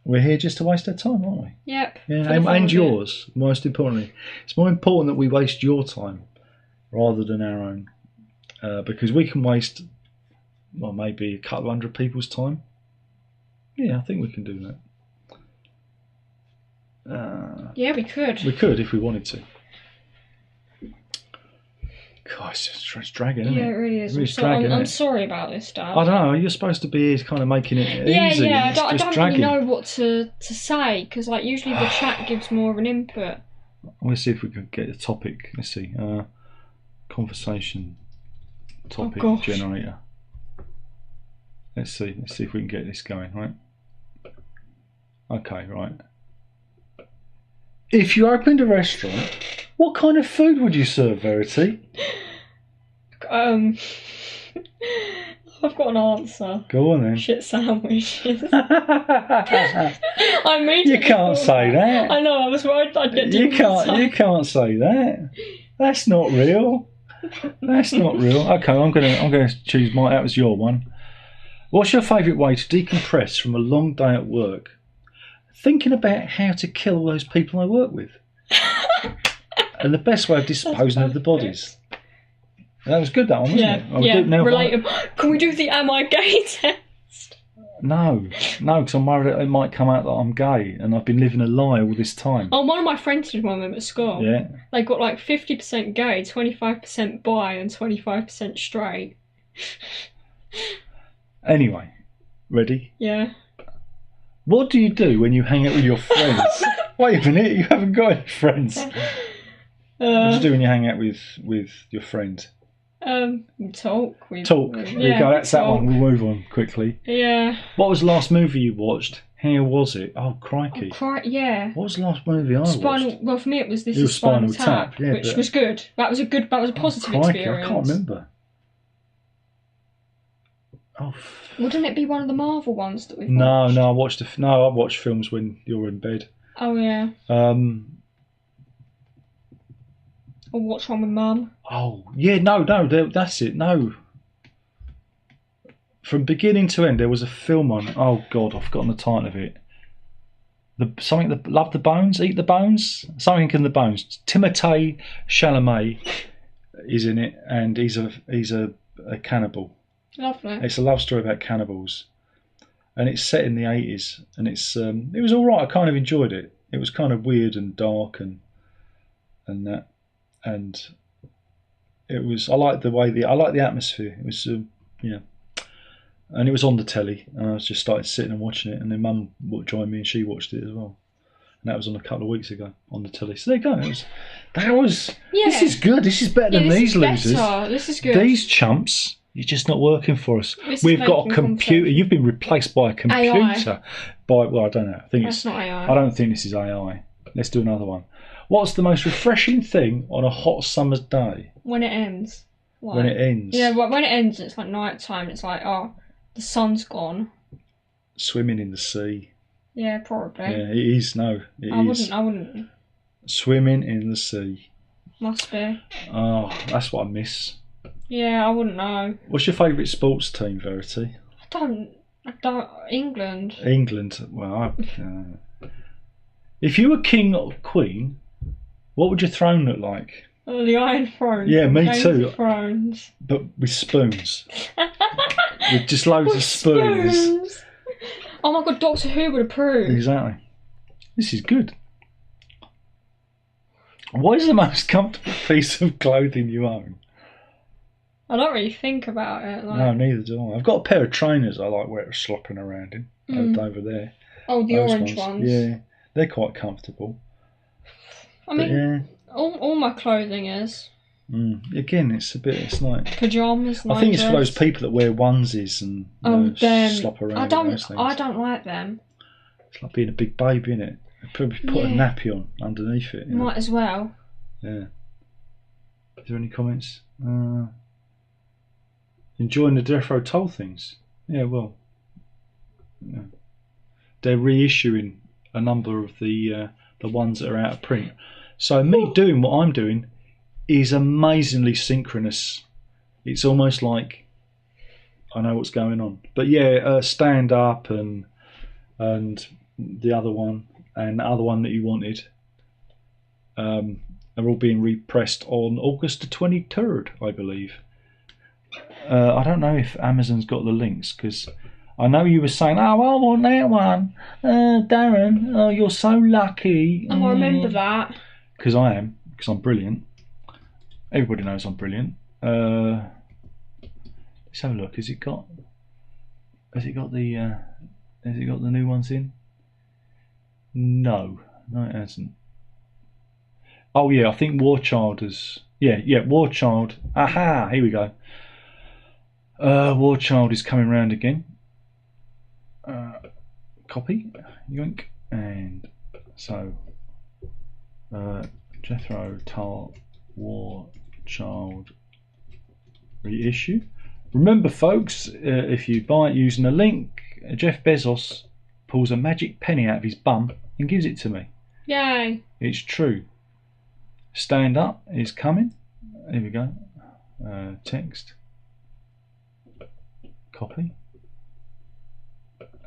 We're here just to waste our time, aren't we? Yep. Yeah, and yours, most importantly. It's more important that we waste your time rather than our own. Because we can waste, well, maybe a couple hundred people's time. Yeah, I think we can do that. Yeah, we could. We could if we wanted to. Gosh, it's dragging, isn't it? Yeah, it really is. I'm sorry about this, Dad. I don't know. You're supposed to be kind of making it easy. Yeah. I don't really know what to say because, like, usually the chat gives more of an input. Let's see if we can get a topic. Let's see. Conversation topic generator. Let's see if we can get this going. Right. Okay. Right. If you opened a restaurant, what kind of food would you serve, Verity? I've got an answer. Go on then. Shit sandwiches. I made You can't say that. I know. I was worried I'd get. You can't say that. That's not real. That's not real. Okay, I'm gonna choose my. That was your one. What's your favourite way to decompress from a long day at work? Thinking about how to kill all those people I work with. And the best way of disposing of the bodies. That was good, that one, wasn't it? Relatable. Can we do the am I gay test? No, because I'm worried it might come out that I'm gay and I've been living a lie all this time. Oh, one of my friends did one of them at school. Yeah. They got like 50% gay, 25% bi and 25% straight. Anyway, ready? Yeah. What do you do when you hang out with your friends? Wait a minute, you haven't got any friends. What do you do when you hang out with your friends? We talk. Talk. There you go, that's that one. We'll move on quickly. Yeah. What was the last movie you watched? How was it? Oh, crikey. Yeah. What was the last movie I watched? Well, for me it was Spinal Tap, yeah, which was good. That was a positive experience. I can't remember. Oh. Wouldn't it be one of the Marvel ones that we've watched? No, I watched films when you're in bed. Oh yeah. Or watch one with Mum. Oh yeah, no, that's it. No. From beginning to end, there was a film on. Oh God, I've forgotten the title of it. Something that Love the Bones, Eat the Bones, something in the Bones. Timothée Chalamet is in it, and he's a cannibal. Lovely. It's a love story about cannibals, and it's set in the 80s, and it was all right. I kind of enjoyed it. It was kind of weird and dark and that, and it was. I liked the atmosphere. It was and it was on the telly, and I was just started sitting and watching it, and then Mum joined me and she watched it as well, and that was on a couple of weeks ago on the telly. So there you go. This is good. This is better than these losers. This is good. These chumps. You're just not working for us. We've got a computer. You've been replaced by a computer. AI. Well, I don't know. That's not AI. I don't think this is AI. Let's do another one. What's the most refreshing thing on a hot summer's day? When it ends. Like, when it ends. Yeah, when it ends, it's like night time. It's like, oh, the sun's gone. Swimming in the sea. Yeah, probably. Yeah, it is. No, it is. I wouldn't. Swimming in the sea. Must be. Oh, that's what I miss. Yeah, I wouldn't know. What's your favourite sports team, Verity? I don't. England. England. Well, if you were king or queen, what would your throne look like? Oh, the Iron Throne. Yeah, me too. Thrones. But with spoons. With just loads of spoons. Oh my God, Doctor Who would approve. Exactly. This is good. What is the most comfortable piece of clothing you own? I don't really think about it. No, neither do I. I've got a pair of trainers I like slopping around in over there. Oh, the orange ones. Yeah, they're quite comfortable. I mean, all my clothing is. Again, it's like pyjamas. I think it's for those people that wear onesies and slop around. I don't like them. It's like being a big baby, isn't it? Probably put a nappy on underneath it. Might as well. Yeah. Is there any comments? Enjoying the Death Row Toll things? Yeah, well, yeah. They're reissuing a number of the ones that are out of print. So me doing what I'm doing is amazingly synchronous. It's almost like I know what's going on. But yeah, Stand Up and the other one and the other one that you wanted are all being repressed on August the 23rd, I believe. I don't know if Amazon's got the links, because I know you were saying, oh, I want that one. Darren, oh, you're so lucky. Oh, I remember that. Because I am, because I'm brilliant. Everybody knows I'm brilliant. Let's have a look. Has it got the new ones in? No, it hasn't. Oh yeah, I think War Child has. Yeah, War Child. Aha, here we go. War Child is coming round again. Copy, yoink, and so Jethro Tull War Child reissue. Remember, folks, if you buy it using a link, Jeff Bezos pulls a magic penny out of his bum and gives it to me. Yay! It's true. Stand Up is coming. Here we go. Text. Copy.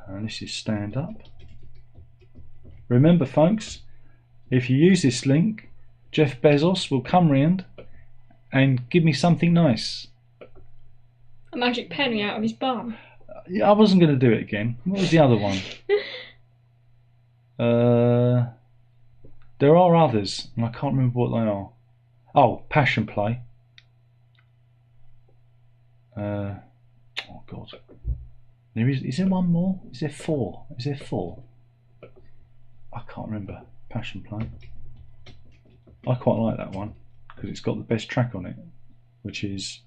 And this is Stand Up. Remember, folks, if you use this link, Jeff Bezos will come round and give me something nice. A magic penny out of his bum. I wasn't going to do it again. What was the other one? There are others, and I can't remember what they are. Oh, Passion Play. Oh God. Is there one more? Is there four? Is there four? I can't remember. Passion Play. I quite like that one because it's got the best track on it, which is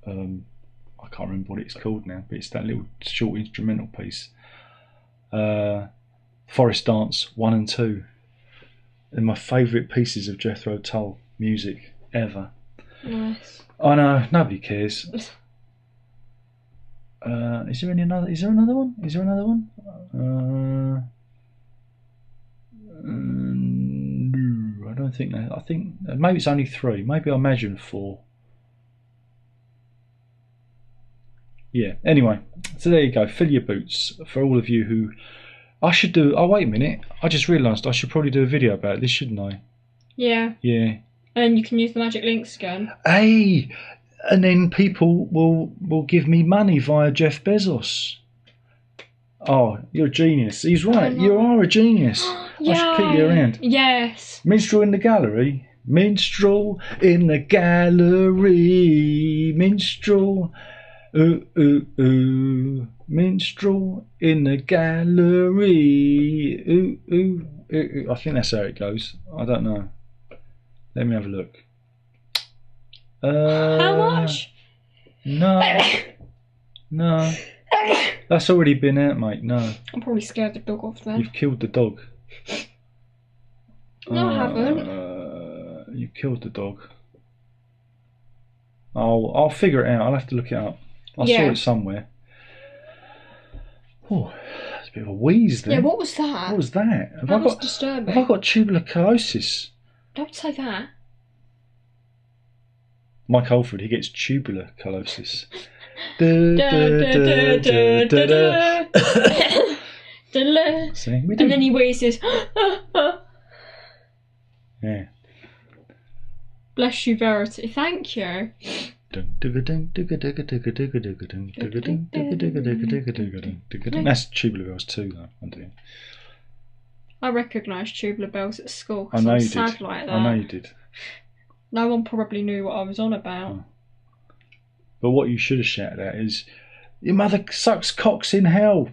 I can't remember what it's called now, but it's that little short instrumental piece. Forest Dance 1 and 2. They're my favourite pieces of Jethro Tull music ever. Nice. I know, nobody cares. Is there another one? Is there another one? No, I don't think that. I think maybe it's only 3. Maybe I imagine 4. Yeah. Anyway, so there you go. Fill your boots for all of you who. I should do. Oh wait a minute! I just realised I should probably do a video about this, shouldn't I? Yeah. Yeah. And you can use the magic links again. Hey, and then people will give me money via Jeff Bezos. Oh, you're a genius. He's right. You are a genius. I should keep you around. Yes. Minstrel in the gallery. Minstrel in the gallery. Minstrel. Ooh, ooh, ooh. Minstrel in the gallery. Ooh, ooh, ooh, ooh. I think that's how it goes. I don't know. Let me have a look. How much? No. No. That's already been out, mate. No. I'm probably scared the dog off there. You've killed the dog. No, I haven't. You've killed the dog. I'll figure it out. I'll have to look it up. I saw it somewhere. Oh, that's a bit of a wheeze there. Yeah, what was that? What was that? That was disturbing. Have I got tuberculosis? Don't say that. Mike Alfred, he gets tuberculosis. See, and then he wheezes. Yeah. Bless you, Verity. Thank you. That's tubular bells too, though. I recognised tubular bells at school. I know you sad did. Like that. I know you did. No one probably knew what I was on about. Oh. But what you should have shouted at is, "Your mother sucks cocks in hell."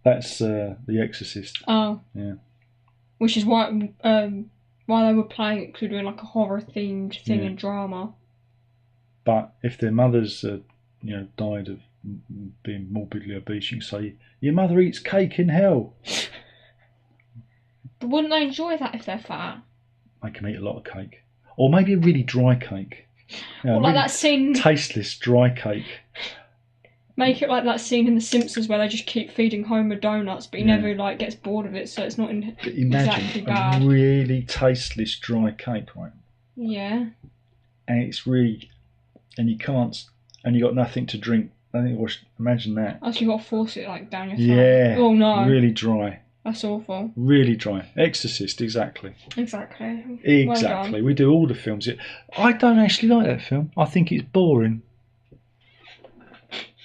That's the Exorcist. Oh. Yeah. Which is why they were playing it, because doing like a horror themed thing and drama. But if their mothers, died of being morbidly obese, you can say, "Your mother eats cake in hell." But wouldn't they enjoy that if they're fat? I can eat a lot of cake. Or maybe a really dry cake. Or like really that scene. Tasteless dry cake. Make it like that scene in The Simpsons where they just keep feeding Homer donuts, but he never like gets bored of it, so it's not exactly Imagine bad. a really tasteless dry cake, right? Yeah. And it's really, and you can't, and you got nothing to drink. Imagine that. Oh, so you got to force it like down your throat. Yeah. Oh no. Really dry. That's awful. Really dry. Exorcist, exactly. Exactly. Exactly. We do all the films. I don't actually like that film. I think it's boring.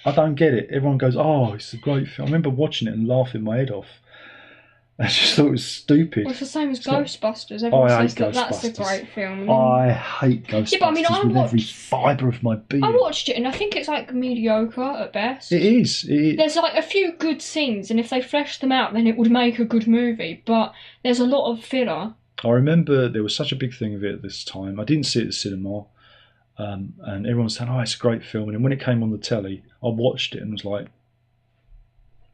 I don't get it. Everyone goes, "Oh, it's a great film." I remember watching it and laughing my head off. I just thought it was stupid. Well, it's the same as Ghostbusters. Everyone says that that's a great film. I hate Ghostbusters with every fibre of my being. I watched it and I think it's like mediocre at best. It is. There's like a few good scenes, and if they fleshed them out, then it would make a good movie. But there's a lot of filler. I remember there was such a big thing of it at this time. I didn't see it at the cinema. And everyone was saying, "Oh, it's a great film." And then when it came on the telly, I watched it and was like,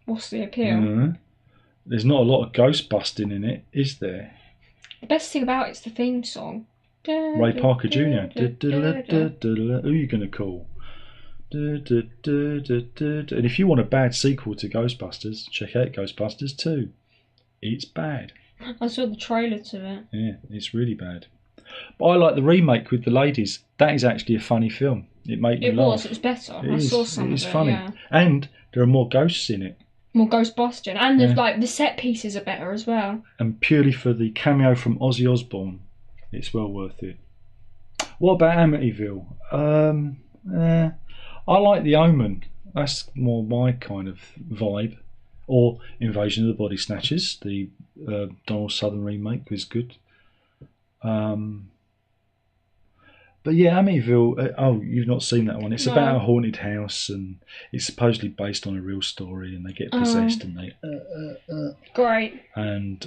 "What's the appeal?" There's not a lot of ghost busting in it, is there? The best thing about it's the theme song. Ray Parker Jr. Who are you going to call? And if you want a bad sequel to Ghostbusters, check out Ghostbusters 2. It's bad. I saw the trailer to it. Yeah, it's really bad. But I like the remake with the ladies. That is actually a funny film. It made me laugh. It was better. I saw some of it. It is funny. Yeah. And there are more ghosts in it. More Ghostbusting. And the set pieces are better as well. And purely for the cameo from Ozzy Osbourne, it's well worth it. What about Amityville? I like The Omen. That's more my kind of vibe. Or Invasion of the Body Snatchers. The Donald Sutherland remake was good. But yeah, Amityville, you've not seen that one. It's about a haunted house and it's supposedly based on a real story and they get possessed and they... Great. And,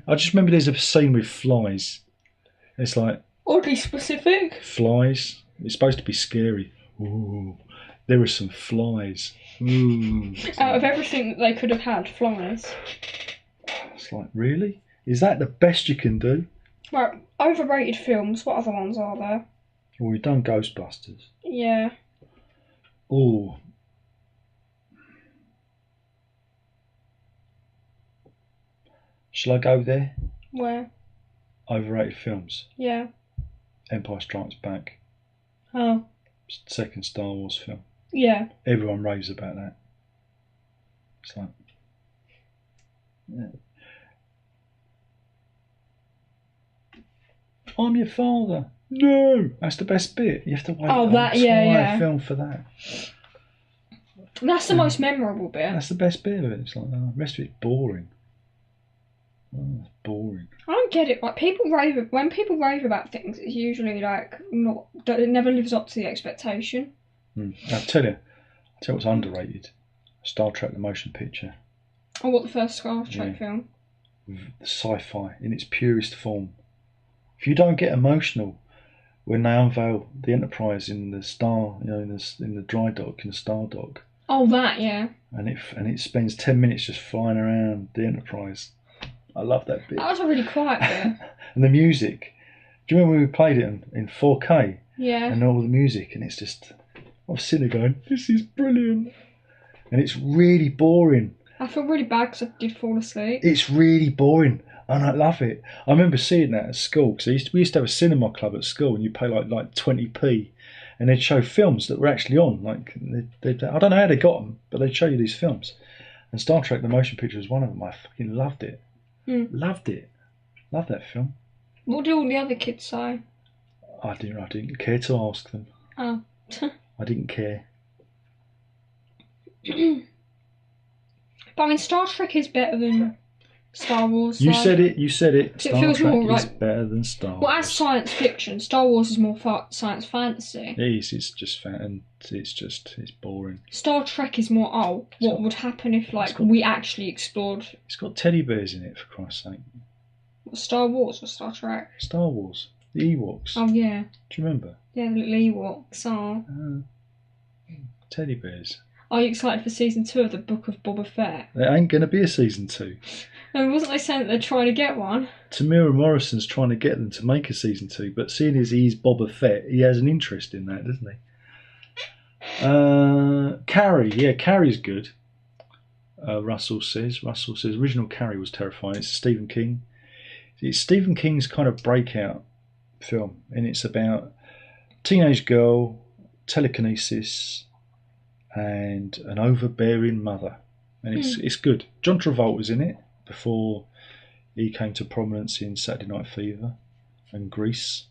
I just remember there's a scene with flies. It's like... Oddly specific. Flies. It's supposed to be scary. Ooh, there were some flies. Ooh. Out of everything that they could have had, flies. It's like, really? Is that the best you can do? Right, overrated films. What other ones are there? Well, we've done Ghostbusters. Yeah. Oh. Shall I go there? Where? Overrated films. Yeah. Empire Strikes Back. Oh. Second Star Wars film. Yeah. Everyone raves about that. It's like... Yeah. I'm your father. No, that's the best bit. You have to wait an entire film for that. That's the most memorable bit. That's the best bit of it. It's like the rest of it's boring. Oh, it's boring. I don't get it. Like when people rave about things, it's usually like it never lives up to the expectation. I'll tell you what's underrated. Star Trek: The Motion Picture. Oh, what, the first Star Trek film? Sci-fi in its purest form. If you don't get emotional when they unveil the Enterprise in the star, in the dry dock, in the star dock. Oh, that, yeah. And it spends 10 minutes just flying around the Enterprise. I love that bit. That was a really quiet bit. And the music. Do you remember when we played it in 4K? Yeah. And all the music, and it's just, I was sitting there going, this is brilliant. And it's really boring. I feel really bad because I did fall asleep. It's really boring. And I love it. I remember seeing that at school because we used to have a cinema club at school, and you pay like 20p, and they'd show films that were actually on. Like I don't know how they got them, but they'd show you these films. And Star Trek: The Motion Picture was one of them. I fucking loved it. Loved it. Loved that film. What do all the other kids say? I didn't care to ask them. Oh. I didn't care. But I mean, Star Trek is better than Star Wars. You said it. Star feels Trek more is better than Star Wars. Well, as science fiction, Star Wars is more science fantasy. It is. It's just it's boring. Star Trek is more, what would happen if we actually explored... It's got teddy bears in it, for Christ's sake. What, Star Wars or Star Trek? Star Wars. The Ewoks. Oh, yeah. Do you remember? Yeah, the little Ewoks. Oh. Teddy bears. Are you excited for season 2 of the Book of Boba Fett? There ain't going to be a season 2. No, wasn't they saying that they're trying to get one? Tamira Morrison's trying to get them to make a season 2, but seeing as he's Boba Fett, he has an interest in that, doesn't he? Carrie, Carrie's good. Russell says original Carrie was terrifying. It's Stephen King. It's Stephen King's kind of breakout film, and it's about teenage girl, telekinesis, and an overbearing mother, and it's good. John Travolta's in it before he came to prominence in Saturday Night Fever and Grease,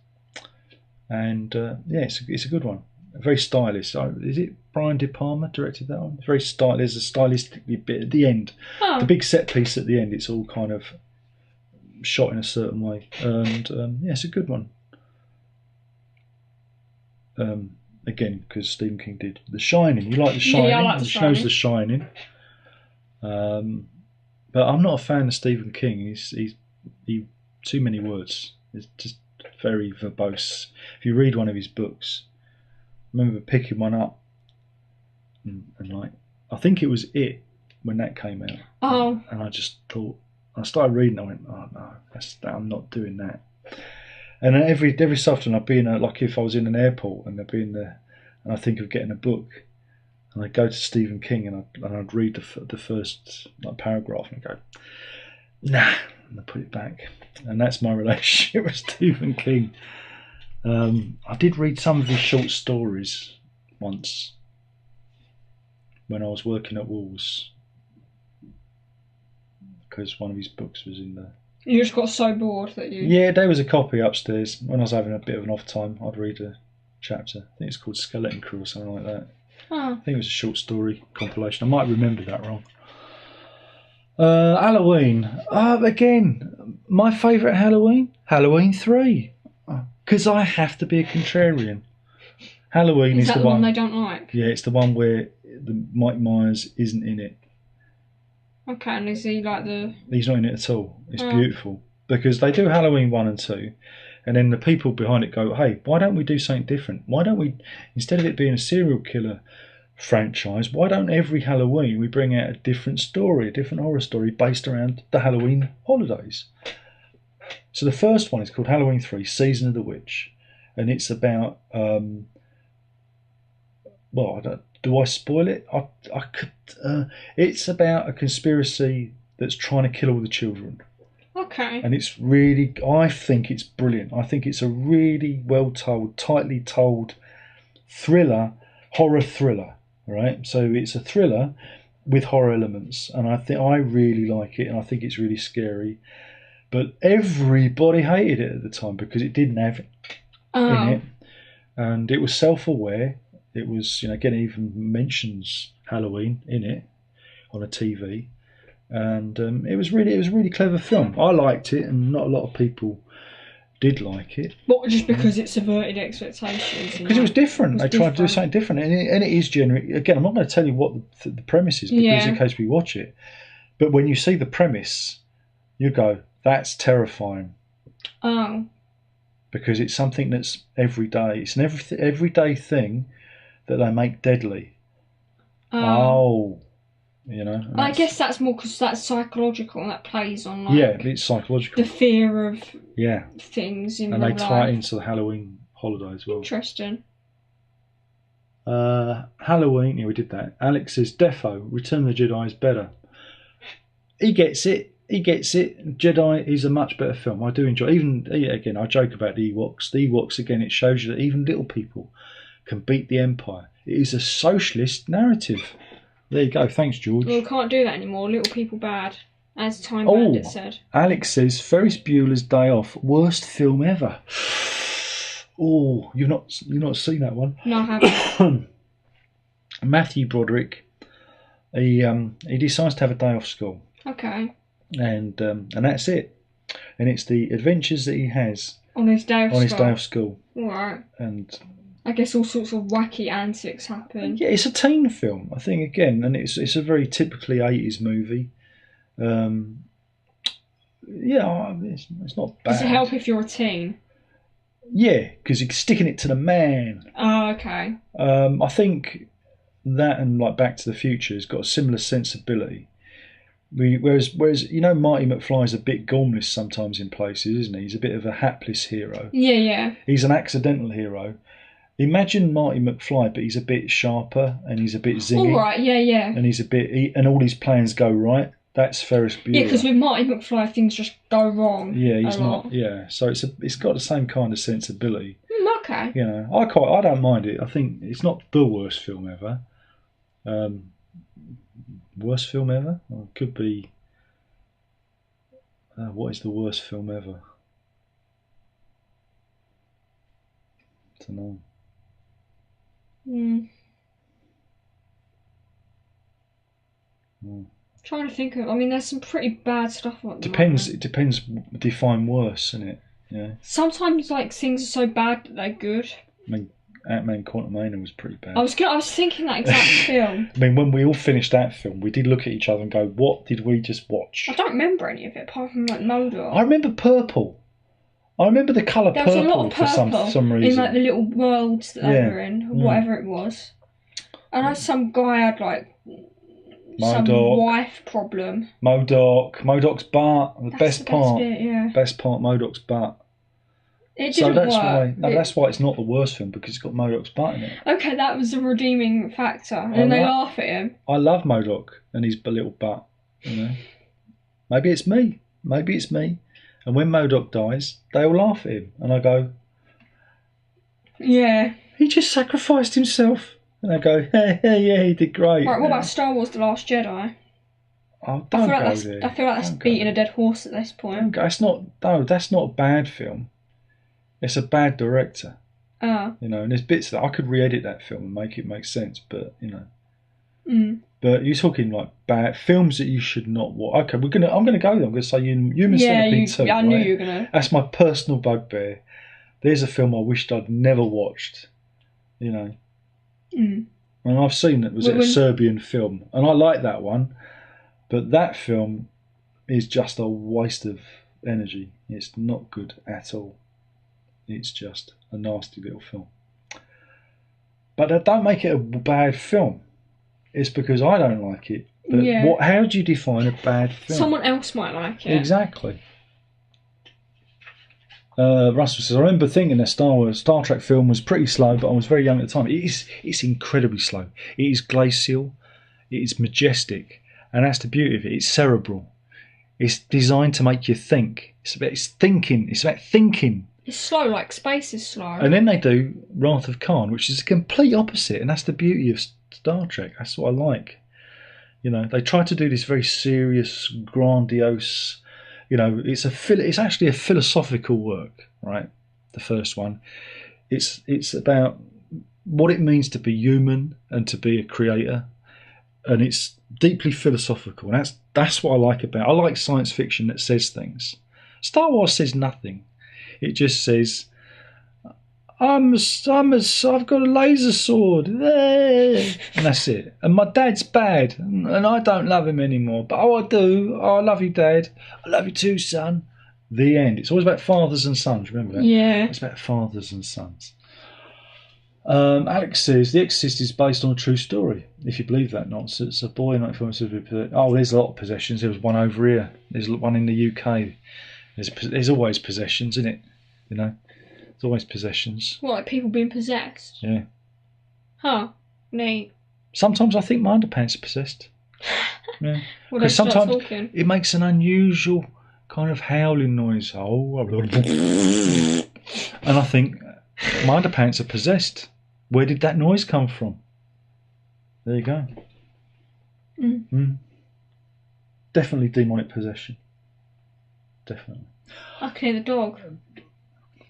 and it's a good one. Very stylish. Is it Brian De Palma directed that one? It's very stylish. There's a stylistic bit at the end. Oh. The big set piece at the end. It's all kind of shot in a certain way, and it's a good one. Again, because Stephen King did The Shining. You like The Shining? Yeah, I like The Shining. Knows The Shining. But I'm not a fan of Stephen King. He's too many words. It's just very verbose. If you read one of his books, I remember picking one up and like, I think it was It when that came out. Oh. And I just thought, I started reading. I went, oh no, I'm not doing that. And then every so often I'd be in like if I was in an airport and I'd be in there and I think of getting a book, and I'd go to Stephen King and I'd read the first like paragraph and I'd go, nah, and I'd put it back. And that's my relationship with Stephen King. I did read some of his short stories once when I was working at Wool's, because one of his books was in there. You just got so bored that you... Yeah, there was a copy upstairs. When I was having a bit of an off time, I'd read a chapter. I think it's called Skeleton Crew or something like that. Oh. I think it was a short story compilation. I might remember that wrong. Halloween. Again, my favourite Halloween? Halloween 3. Because I have to be a contrarian. Halloween is that the one they don't like? Yeah, it's the one where the Mike Myers isn't in it. Okay, and is he like the... He's not in it at all. It's beautiful. Because they do Halloween 1 and 2, and then the people behind it go, hey, why don't we do something different? Why don't we, instead of it being a serial killer franchise, why don't every Halloween we bring out a different story, a different horror story based around the Halloween holidays? So the first one is called Halloween 3, Season of the Witch, and it's about, do I spoil it? I could. It's about a conspiracy that's trying to kill all the children. Okay. And it's really, I think it's brilliant. I think it's a really well told, tightly told horror thriller, right? So it's a thriller with horror elements, and I really like it, and I think it's really scary. But everybody hated it at the time because it didn't have in it, and it was self-aware. It was, again, it even mentions Halloween in it on a TV, and it was really a clever film. I liked it, and not a lot of people did like it. What, just because it subverted expectations? Because it was different. They tried to do something different, and it is genuine. Again, I'm not going to tell you what the premise is because in case we watch it, but when you see the premise, you go, "That's terrifying." Oh. Because it's something that's everyday. It's an everyday thing that they make deadly. I guess that's more because that's psychological and that plays on it's psychological. The fear of things in and real they tie it into the Halloween holiday as well. Interesting. Halloween, we did that. Alex says Defo, Return of the Jedi is better. He gets it. Jedi is a much better film. I do enjoy. Again, I joke about the Ewoks. The Ewoks, again, it shows you that even little people can beat the Empire. It is a socialist narrative. There you go. Thanks, George. Well, we can't do that anymore. Little people bad, as Time Bandit said. Alex says Ferris Bueller's Day Off, worst film ever. Oh, you've not seen that one? No, I haven't. Matthew Broderick, he decides to have a day off school. Okay. And that's it. And it's the adventures that he has on his day off school. All right. And I guess all sorts of wacky antics happen. Yeah, it's a teen film, I think, again, and it's a very typically 80s movie. It's not bad. Does it help if you're a teen? Yeah, because he's sticking it to the man. Oh, okay. I think that and like Back to the Future has got a similar sensibility. Whereas Marty McFly's a bit gormless sometimes in places, isn't he? He's a bit of a hapless hero. Yeah. He's an accidental hero. Imagine Marty McFly, but he's a bit sharper and he's a bit zingy. All right, yeah. And he's a bit, and all his plans go right. That's Ferris Bueller. Yeah, because with Marty McFly, things just go wrong. Yeah, he's not. Yeah, so it's got the same kind of sensibility. Okay. You know, I don't mind it. I think it's not the worst film ever. Worst film ever? Or it could be. What is the worst film ever? I don't know. Trying to think of. I mean, there's some pretty bad stuff. Depends. It depends. Define worse, isn't it? Yeah. Sometimes like things are so bad that they're good. I mean, Ant-Man Quantumania was pretty bad. I was thinking that exact film. I mean, when we all finished that film, we did look at each other and go, "What did we just watch?" I don't remember any of it apart from like MODOK. I remember purple. I remember the colour purple, there was a lot of purple for some reason. in like the little worlds that they were in, or whatever it was. I know some guy had like some wife problem. MODOK's butt, the best part. Bit, yeah. Best part, MODOK's butt. It didn't work. That's why it's not the worst film, because it's got MODOK's butt in it. Okay, that was the redeeming factor, and they laugh at him. I love MODOK and his little butt. You know, maybe it's me. And when MODOK dies, they all laugh at him, and I go, "Yeah, he just sacrificed himself." And I go, "Hey, yeah, he did great." Right, what about Star Wars: The Last Jedi? Oh, don't go there. I feel like that's beating a dead horse at this point. That's not a bad film. It's a bad director. You know, and there's bits that I could re-edit that film and make it make sense, but you know. But you're talking like bad films that you should not watch. Okay, I'm gonna go there. I'm gonna say Human Centipede 2. I knew you were gonna. That's my personal bugbear. There's a film I wished I'd never watched. You know. And I've seen it. Was it a Serbian film? And I like that one, but that film is just a waste of energy. It's not good at all. It's just a nasty little film. But don't make it a bad film. It's because I don't like it. But how do you define a bad film? Someone else might like it. Exactly. Russell says, I remember thinking a Star Trek film was pretty slow, but I was very young at the time. It's incredibly slow. It is glacial. It is majestic. And that's the beauty of it. It's cerebral. It's designed to make you think. It's about thinking. It's slow, like space is slow. And then they do Wrath of Khan, which is a complete opposite. And that's the beauty of Star Trek. That's what I like. You know, they try to do this very serious, grandiose. You know, it's actually a philosophical work, right? The first one, it's about what it means to be human and to be a creator, and it's deeply philosophical. And that's what I like about. I like science fiction that says things. Star Wars says nothing. It just says, I've got a laser sword, and that's it. And my dad's bad, and I don't love him anymore. But I do. Oh, I love you, Dad. I love you too, son. The end. It's always about fathers and sons. Remember that? Yeah. It's about fathers and sons. Alex says The Exorcist is based on a true story. If you believe that nonsense, a boy not influenced. Oh, there's a lot of possessions. There was one over here. There's one in the UK. There's always possessions, isn't it? You know. There's always possessions. What, like people being possessed? Yeah. Huh. Neat. Sometimes I think my underpants are possessed. Yeah. Well, because sometimes it makes an unusual kind of howling noise. Oh, and I think my underpants are possessed. Where did that noise come from? There you go. Definitely demonic possession. Definitely. I can hear the dog.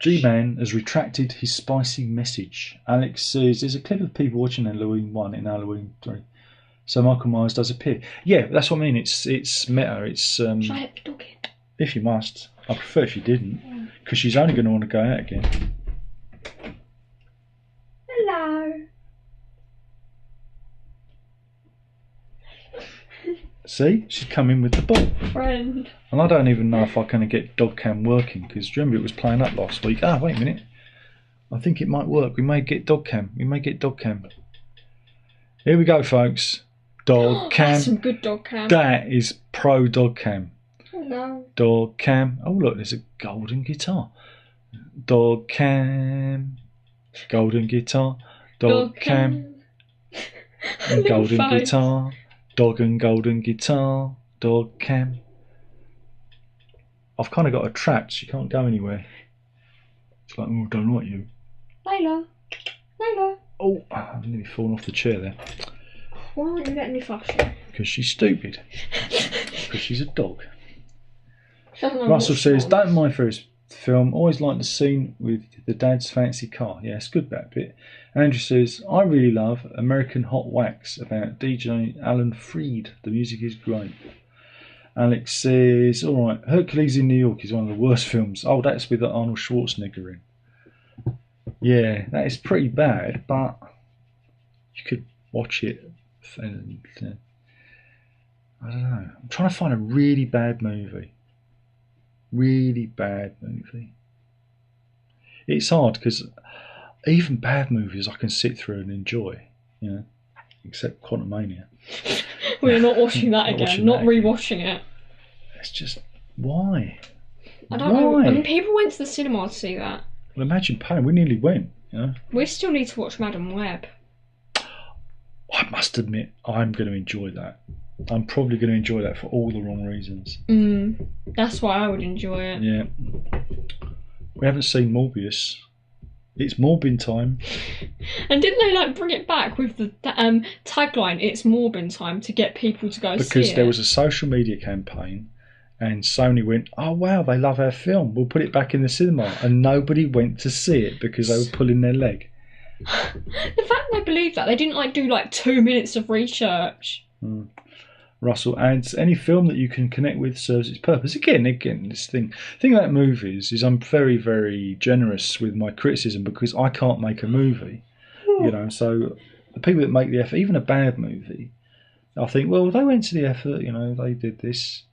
G-Man has retracted his spicy message. Alex says there's a clip of people watching Halloween 1 in Halloween 3. So Michael Myers does appear. Yeah, that's what I mean. It's meta. It's Should I let the dog in? If you must. I prefer if you didn't. Because she's only going to want to go out again. Hello. See? She's come in with the ball. Friend. And I don't even know if I can get dog cam working, because remember it was playing up last week. Ah, wait a minute. I think it might work. We may get dog cam. Here we go, folks. Dog cam. That's some good dog cam. That is pro dog cam. Oh no. Dog cam. Oh look, there's a golden guitar. Dog cam. Golden guitar. Dog cam. And golden guitar. Dog and golden guitar. Dog cam. I've kind of got her trapped. She can't go anywhere. It's like, oh, I don't like you. Layla. Layla. Oh, I've nearly fallen off the chair there. Why aren't you letting me flush you? Because she's stupid. Because she's a dog. Russell says, don't mind for his film. Always like the scene with the dad's fancy car. Yeah, it's good, that bit. Andrew says, I really love American Hot Wax about DJ Alan Freed. The music is great. Alex says, all right, Hercules in New York is one of the worst films. Oh, that's with Arnold Schwarzenegger in. Yeah, that is pretty bad, but you could watch it. And, I don't know. I'm trying to find a really bad movie. Really bad movie. It's hard because even bad movies I can sit through and enjoy, you know, except Quantumania. We're not watching that again. Not rewatching it. It's just, why? I don't know. I mean, people went to the cinema to see that. Well, imagine paying. We nearly went, you know. We still need to watch Madam Web. I must admit, I'm going to enjoy that. I'm probably going to enjoy that for all the wrong reasons. That's why I would enjoy it. Yeah. We haven't seen Morbius. It's Morbin time. And didn't they like bring it back with the tagline, it's Morbin time, to get people to go see it? Because there was a social media campaign and Sony went, oh wow, they love our film, we'll put it back in the cinema. And nobody went to see it because they were pulling their leg. The fact they believed that, they didn't like do like 2 minutes of research. Russell adds, any film that you can connect with serves its purpose. Again, this thing about movies is I'm very, very generous with my criticism because I can't make a movie. You know, so the people that make the effort, even a bad movie, I think, well, they went to the effort, you know, they did this.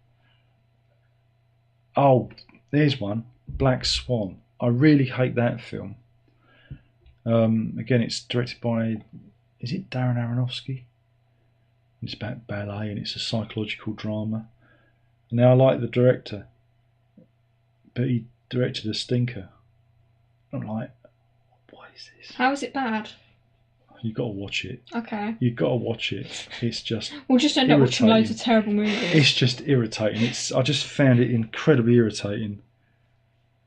Oh, there's one, Black Swan. I really hate that film. Again, it's directed by, is it Darren Aronofsky? It's about ballet and it's a psychological drama. Now I like the director, but he directed a stinker. I'm like, what is this? How is it bad? You've got to watch it. Okay. You've got to watch it. It's just we'll just end up watching loads of terrible movies. It's just irritating. I just found it incredibly irritating.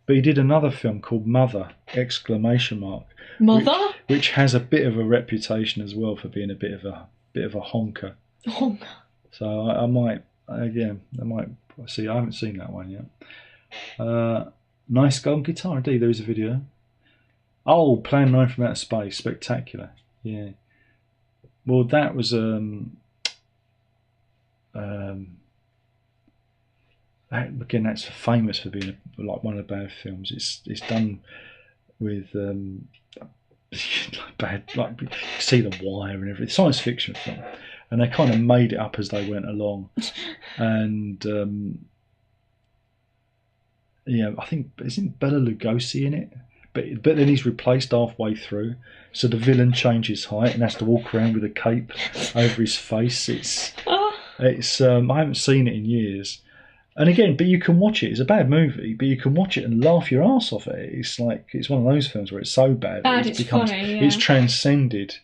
But he did another film called Mother! Mother? Which has a bit of a reputation as well for being a bit of a honker. Honker. So I might see. I haven't seen that one yet. Nice golden guitar indeed. There is a video. Oh, Plan 9 from Outer Space, spectacular. Yeah. Well, that was again, that's famous for being like one of the bad films. It's done with bad, like you see The Wire and everything. Science fiction film, and they kind of made it up as they went along. And yeah, I think isn't Bela Lugosi in it? But then he's replaced halfway through, so the villain changes height and has to walk around with a cape over his face. It's I haven't seen it in years. And again, but you can watch it. It's a bad movie, but you can watch it and laugh your ass off at it. It's like it's one of those films where it's so bad, it's funny. Yeah. It's transcended.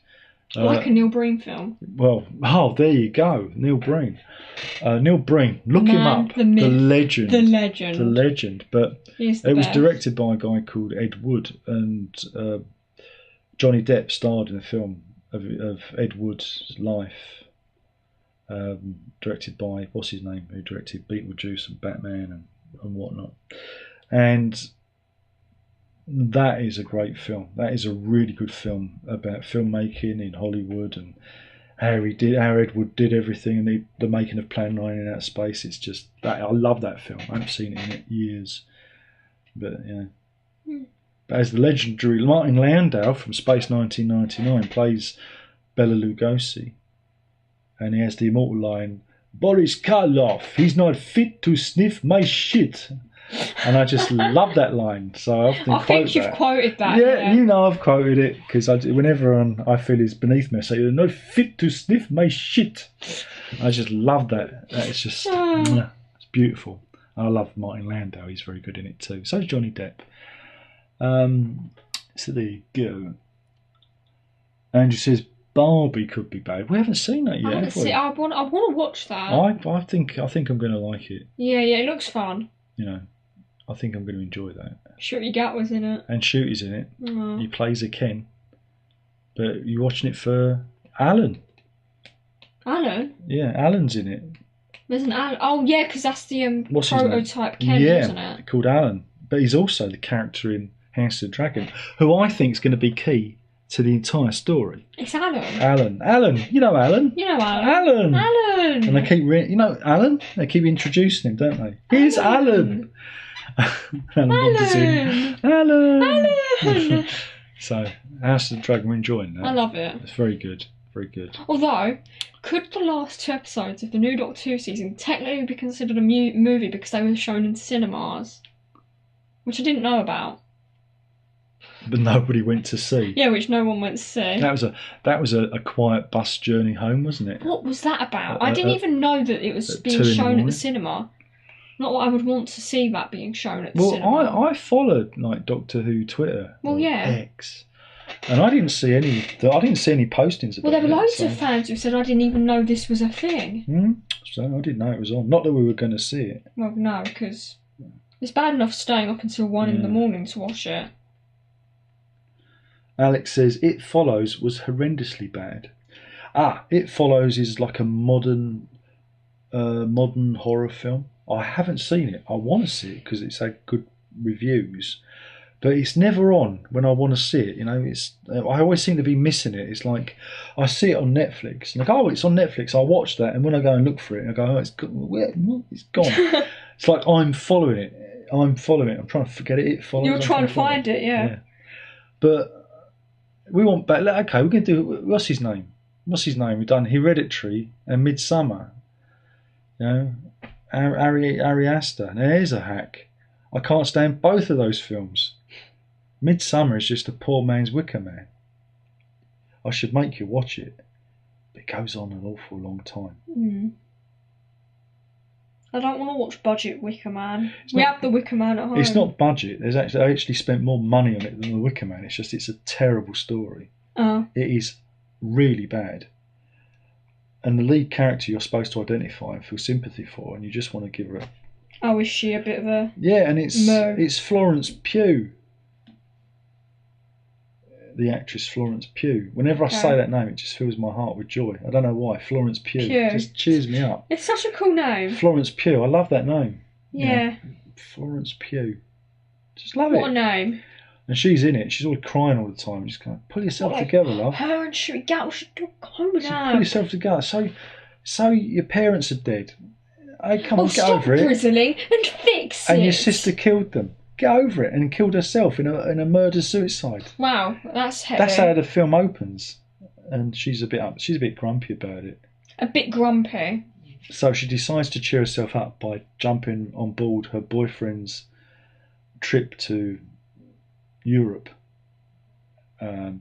Like a Neil Breen film. Well, there you go, Neil Breen. Neil Breen, look him up. The legend. The legend. The legend. But it was directed by a guy called Ed Wood, and Johnny Depp starred in a film of Ed Wood's life. Directed by, what's his name, who directed Beetlejuice and Batman and whatnot. And that is a great film. That is a really good film about filmmaking in Hollywood and how Ed Wood did everything, and the making of Plan 9 in Outer Space. It's just that I love that film. I haven't seen it in years, but yeah. But as the legendary Martin Landau from Space 1999 plays Bela Lugosi, and he has the immortal line, "Boris Karloff, he's not fit to sniff my shit." And I just love that line. So I often I think you've quoted that. Yeah, you know I've quoted it because whenever I feel it's beneath me, I say, "You're not fit to sniff my shit." I just love that. It's just, it's beautiful. I love Martin Landau. He's very good in it too. So is Johnny Depp. So there you go. Andrew says Barbie could be bad. We haven't seen that yet. I want to watch that. I think I'm going to like it. Yeah, it looks fun. You know, I think I'm going to enjoy that. Shooty Gat was in it. And Shooty's in it. Oh. He plays a Ken. But you're watching it for Alan. Alan? Yeah, Alan's in it. There's an Alan. Oh, yeah, because that's the What's prototype Ken, wasn't it? Called Alan. But he's also the character in House of the Dragon, who I think is going to be key to the entire story. It's Alan. Alan. You know Alan. You know Alan. Alan. And they keep, Alan? They keep introducing him, don't they? Here's Alan. Alan. So, House of the Dragon, we're enjoying that. I love it. It's very good. Very good. Although, could the last 2 episodes of the new Doctor Who season technically be considered a movie because they were shown in cinemas? Which I didn't know about. But nobody went to see. Yeah, which no one went to see. That was a quiet bus journey home, wasn't it? What was that about? I didn't even know that it was being shown at the cinema. Not that I would want to see that being shown at the cinema. Well, I followed Doctor Who Twitter. Well, yeah. X, and I didn't see any postings about it. Well, there were loads of fans who said I didn't even know this was a thing. So I didn't know it was on. Not that we were going to see it. Well, no, because it's bad enough staying up until 1 in the morning to watch it. Alex says It Follows was horrendously bad. It Follows is like a modern horror film. I haven't seen it. I want to see it because it's had good reviews, but it's never on when I want to see it. I always seem to be missing it. It's like I see it on Netflix, and it's on Netflix. I watch that, and when I go and look for it, I go, it's gone. It's like I'm following it. I'm trying to forget it. It Follows. You're trying to find it, yeah. But we want back. Okay, we're going to do. What's his name? We've done Hereditary and Midsummer. Ari Aster. Now, there's a hack. I can't stand both of those films. Midsummer is just a poor man's Wicker Man. I should make you watch it. But it goes on an awful long time. I don't want to watch budget Wicker Man. We have the Wicker Man at home. It's not budget. I actually spent more money on it than the Wicker Man. It's a terrible story. It is really bad. And the lead character you're supposed to identify and feel sympathy for, and you just want to give her is she a bit of a... Yeah, and it's Florence Pugh. The actress Florence Pugh. Whenever I say that name, it just fills my heart with joy. I don't know why. Florence Pugh. Just cheers me up. It's such a cool name. Florence Pugh. I love that name. Yeah. Florence Pugh. Just love it. What a name. And she's in it. She's always crying all the time. Just kind of pull yourself together, love. Her and Shooty Gat should do calm down. Pull yourself together. So your parents are dead. Hey, come on, get over it. Stop grizzling and fix it. And your sister killed them. Get over it, and killed herself in a murder-suicide. Wow, that's heavy. That's how the film opens. And she's a bit grumpy about it. A bit grumpy. So she decides to cheer herself up by jumping on board her boyfriend's trip to Europe. But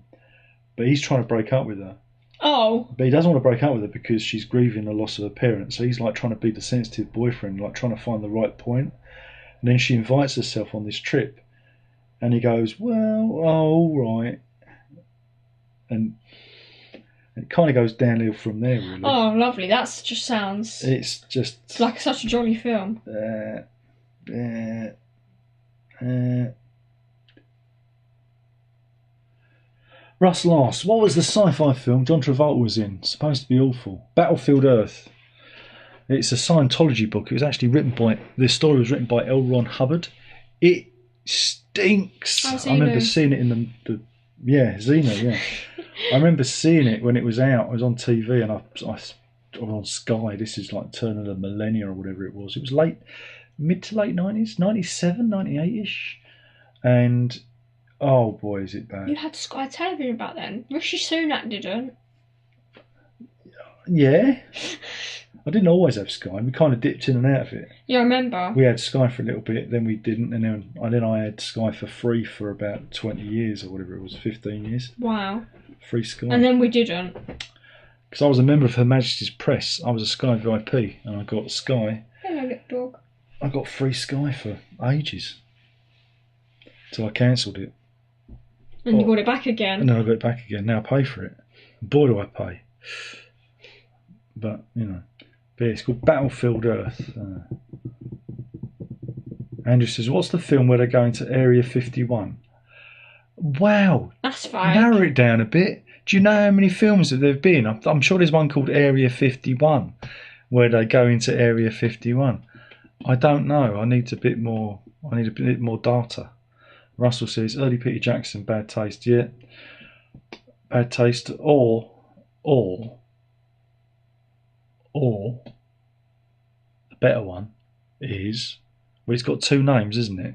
he's trying to break up with her. Oh. But he doesn't want to break up with her because she's grieving the loss of her parents. So he's like trying to be the sensitive boyfriend, like trying to find the right point. And then she invites herself on this trip. And he goes, all right. And it kind of goes downhill from there, really. Oh, lovely. That just sounds... It's like such a jolly film. Russ Last, what was the sci-fi film John Travolta was in? Supposed to be awful. Battlefield Earth. It's a Scientology book. It was actually the story was written by L. Ron Hubbard. It stinks. I remember seeing it in the Xena, yeah. I remember seeing it when it was out. It was on TV and I was on Sky. This is like turn of the millennia or whatever it was. It was mid to late 90s, 97, 98-ish. And, oh boy, is it bad. You had Sky Television back then. Rishi Sunak didn't. Yeah. I didn't always have Sky. We kind of dipped in and out of it. Yeah, I remember. We had Sky for a little bit, then we didn't, and then I had Sky for free for about 20 years or whatever it was, 15 years. Wow. Free Sky. And then we didn't. Because I was a member of Her Majesty's Press. I was a Sky VIP, and I got Sky. Hello, little dog. I got free Sky for ages. Till I cancelled it. And you got it back again. And then I got it back again. Now I pay for it. Boy, do I pay. But, you know. But yeah, it's called Battlefield Earth. Andrew says, what's the film where they go into Area 51? Wow. That's fine. Narrow it down a bit. Do you know how many films that there've been? I'm sure there's one called Area 51 where they go into Area 51. I don't know. I need a bit more data. Russell says, early Peter Jackson, bad taste. Yeah. Bad taste. Or the better one is, well, it's got two names, isn't it?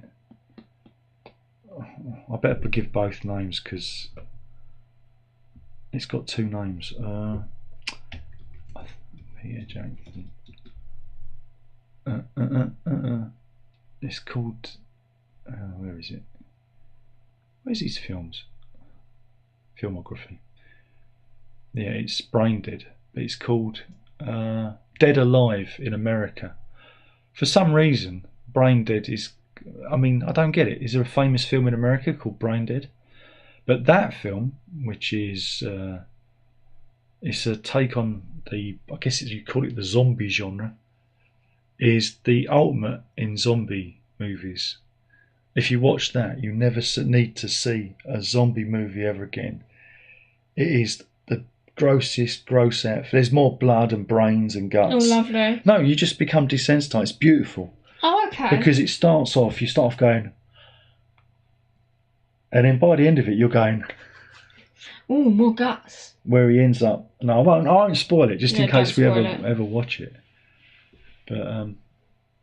I better give both names because it's got two names. Peter Jackson. It's called. Where is it? Where's his films? Filmography. Yeah, it's Brain Dead. But it's called Dead Alive in America. For some reason, Brain Dead is. I mean, I don't get it. Is there a famous film in America called Brain Dead? But that film, which is it's a take on the, I guess you call it the zombie genre, is the ultimate in zombie movies. If you watch that, you never need to see a zombie movie ever again. It is the grossest gross out. There's more blood and brains and guts. Oh, lovely. No, you just become desensitized. It's beautiful. Oh, okay. Because you start off going, and then by the end of it, you're going, ooh, more guts. Where he ends up. No, I won't spoil it, just in case we ever watch it. But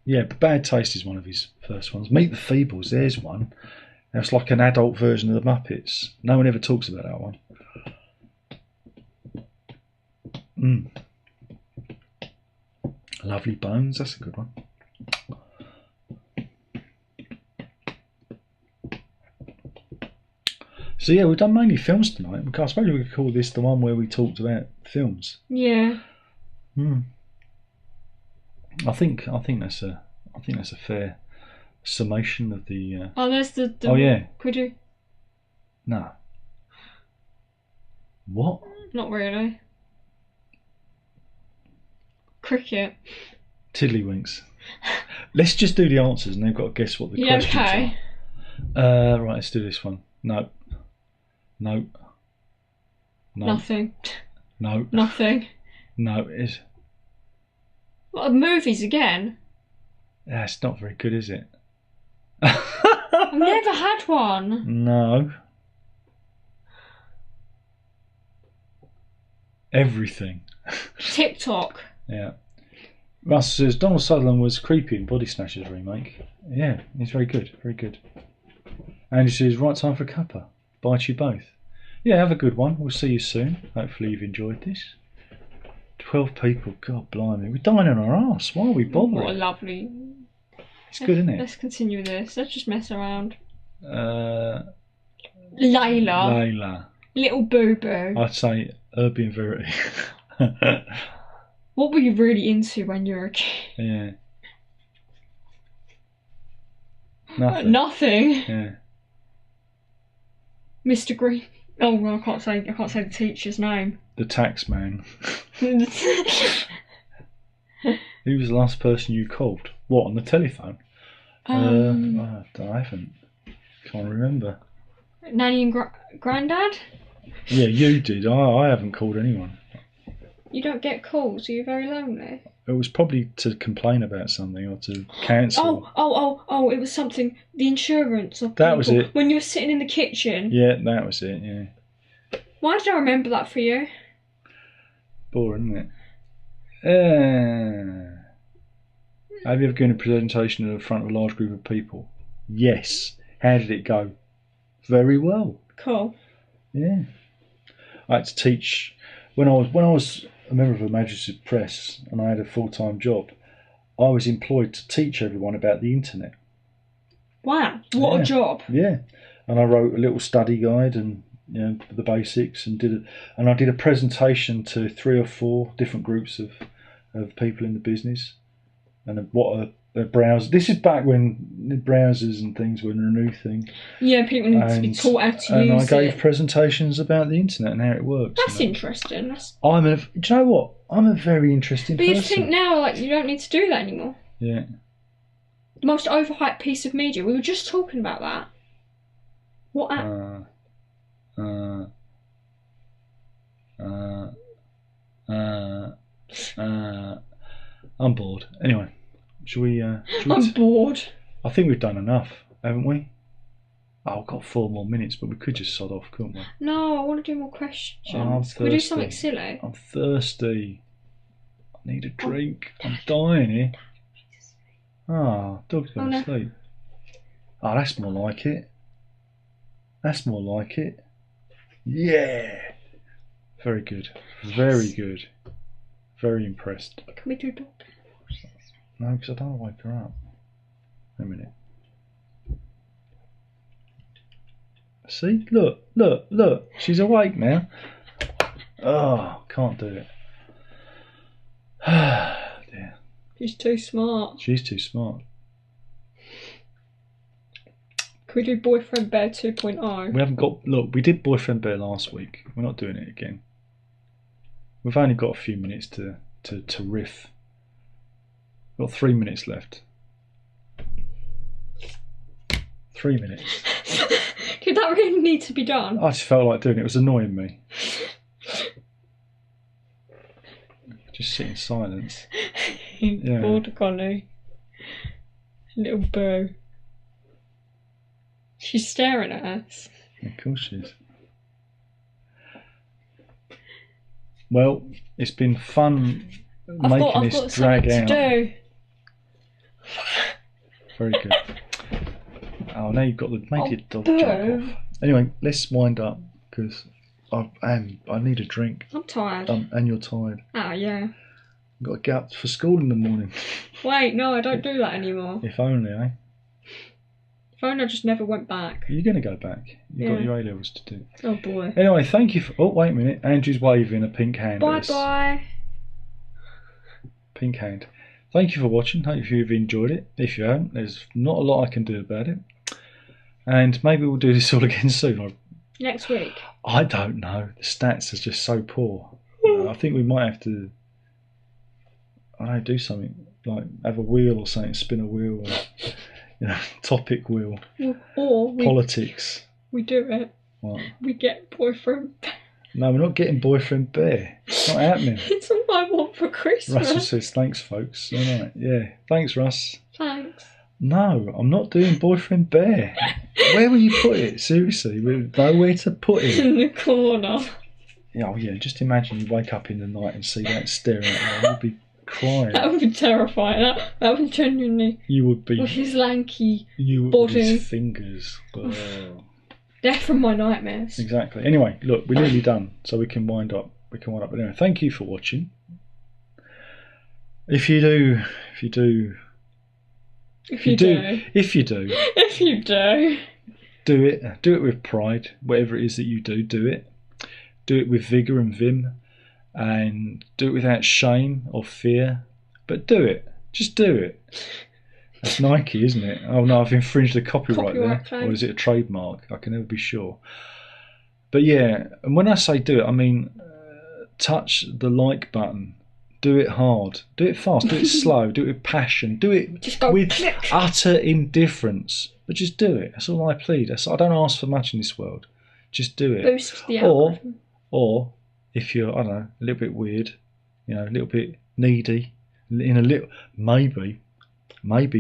yeah, but Bad Taste is one of his first ones. Meet the Feebles, there's one. That's like an adult version of the Muppets. No one ever talks about that one. Lovely Bones, that's a good one. So yeah, we've done mainly films tonight. I suppose we could call this the one where we talked about films. Yeah. I think that's a fair summation of the. Oh, there's the. Oh yeah. Could you? No. What? Not really. Cricket. Tiddlywinks. Let's just do the answers, and they've got to guess what the questions okay. are. Right, let's do this one. No. Nothing. No. Nothing. No. It's. What, movies again? That's not very good, is it? I've never had one. No. Everything. Tik Tok. Yeah. Russ says Donald Sutherland was creepy in Body Snatchers remake. Yeah, he's very good, very good. Andy says right time for a cuppa. Bite you both. Yeah, have a good one. We'll see you soon. Hopefully you've enjoyed this. 12 people, God blimey. We're dying on our arse. Why are we bothering? What a lovely. It's good, isn't it? Let's continue this. Let's just mess around. Layla. Little boo boo. I'd say Urban Verity. What were you really into when you were a kid? Yeah. Nothing. Nothing. Yeah. Mr. Green. Oh well, I can't say the teacher's name. The tax man. Who was the last person you called? What, on the telephone? I haven't. Can't remember. Nanny and Grandad? Yeah, you did. I haven't called anyone. You don't get calls, are you very lonely? It was probably to complain about something or to cancel. Oh, it was something. The insurance of that people. Was it. When you were sitting in the kitchen. Yeah, that was it, yeah. Why did I remember that for you? Boring, isn't it? Have you ever given a presentation in front of a large group of people? Yes. How did it go? Very well. Cool. Yeah. I had to teach when I was a member of Her Majesty's Press and I had a full-time job, I was employed to teach everyone about the internet. Wow, what a job! Yeah, and I wrote a little study guide and the basics, and I did a presentation to 3 or 4 different groups of people in the business, and what a browser. This is back when the browsers and things were a new thing. Yeah, people need to be taught how to use it. And I gave presentations about the internet and how it works. That's interesting. Do you know what? I'm a very interesting person. But you think now, you don't need to do that anymore. Yeah. The most overhyped piece of media. We were just talking about that. What app? I'm bored. Anyway, shall we? I'm bored. I think we've done enough, haven't we? Oh, I've got 4 more minutes, but we could just sod off, couldn't we? No, I want to do more questions. Can we do something silly? I'm thirsty. I need a drink. I'm dying here. Dog's going to sleep. Oh, that's more like it. That's more like it. Yeah. Very good. Very good. Very impressed. Can we do dog? No, because I don't want to wake her up. Wait a minute. See? Look. She's awake now. Oh, can't do it. Dear. She's too smart. She's too smart. Can we do Boyfriend Bear 2.0? We haven't got... Look, we did Boyfriend Bear last week. We're not doing it again. We've only got a few minutes to riff. We've got 3 minutes left. 3 minutes. Did that really need to be done? I just felt like doing it. It was annoying me. Just sit in silence. Border collie. Little boo. She's staring at us. Of course she is. Well, it's been fun making this drag out. To do. Very good. Oh, now you've got to make it dog jump off. Anyway, let's wind up because I need a drink. I'm tired. And you're tired. Oh, yeah. I've got to get up for school in the morning. Wait, no, I don't do that anymore. If only, eh? If only I just never went back. You're going to go back. You've got your A-levels to do. Oh, boy. Anyway, thank you for... Oh, wait a minute. Andrew's waving a pink hand. Bye-bye. Pink hand. Thank you for watching. Hope you've enjoyed it. If you haven't, there's not a lot I can do about it. And maybe we'll do this all again soon. Next week? I don't know. The stats are just so poor. I think we might have to... I don't know, do something. Like have a wheel or something. Spin a wheel. Or, topic wheel. Or politics. We do it. What? We get Boyfriend Bear. No, we're not getting Boyfriend Bear. It's not happening. It's all I want for Christmas. Russell says, thanks, folks. All right. Yeah. Thanks, Russ. Thanks. No, I'm not doing Boyfriend Bear. Where will you put it? Seriously, we've nowhere to put it. In the corner. Oh, yeah. Just imagine you wake up in the night and see that staring at you. You'd be crying. That would be terrifying. That would genuinely... You would be... With his lanky body. With his fingers. Oh. They're from my nightmares. Exactly. Anyway, look, we're nearly done, so we can wind up. But anyway, thank you for watching. If you do, do it with pride. Whatever it is that you do it. Do it with vigour and vim, and do it without shame or fear. But do it. Just do it. That's Nike, isn't it? Oh no, I've infringed the copyright there. Claim. Or is it a trademark? I can never be sure. But yeah, and when I say do it, I mean touch the like button. Do it hard. Do it fast. Do it slow. Do it with passion. Do it with utter indifference. But just do it. That's all I plead. I don't ask for much in this world. Just do it. Boost the algorithm. Or if you're, I don't know, a little bit weird, a little bit needy, maybe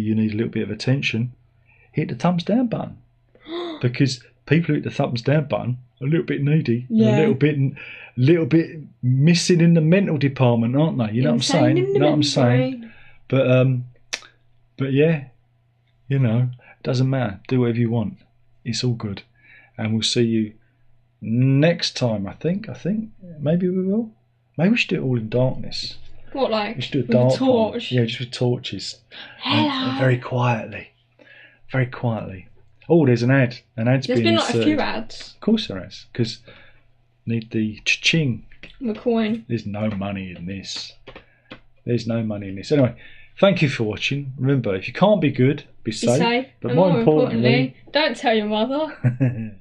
you need a little bit of attention, hit the thumbs down button. Because people who hit the thumbs down button are a little bit needy, and a little bit missing in the mental department, aren't they? You know what I'm saying? You know what I'm saying? But yeah, it doesn't matter. Do whatever you want. It's all good. And we'll see you next time, I think. Maybe we will. Maybe we should do it all in darkness. What, like? We should do a with dark a torch? one. Yeah, just with torches. Hello. And very quietly. Very quietly. Oh, there's an ad. An ad's There's been like inserted. a few ads. Of course there is, because need the cha-ching. The coin. There's no money in this. There's no money in this. Anyway, thank you for watching. Remember, if you can't be good, be safe. Be safe. But and more importantly, don't tell your mother.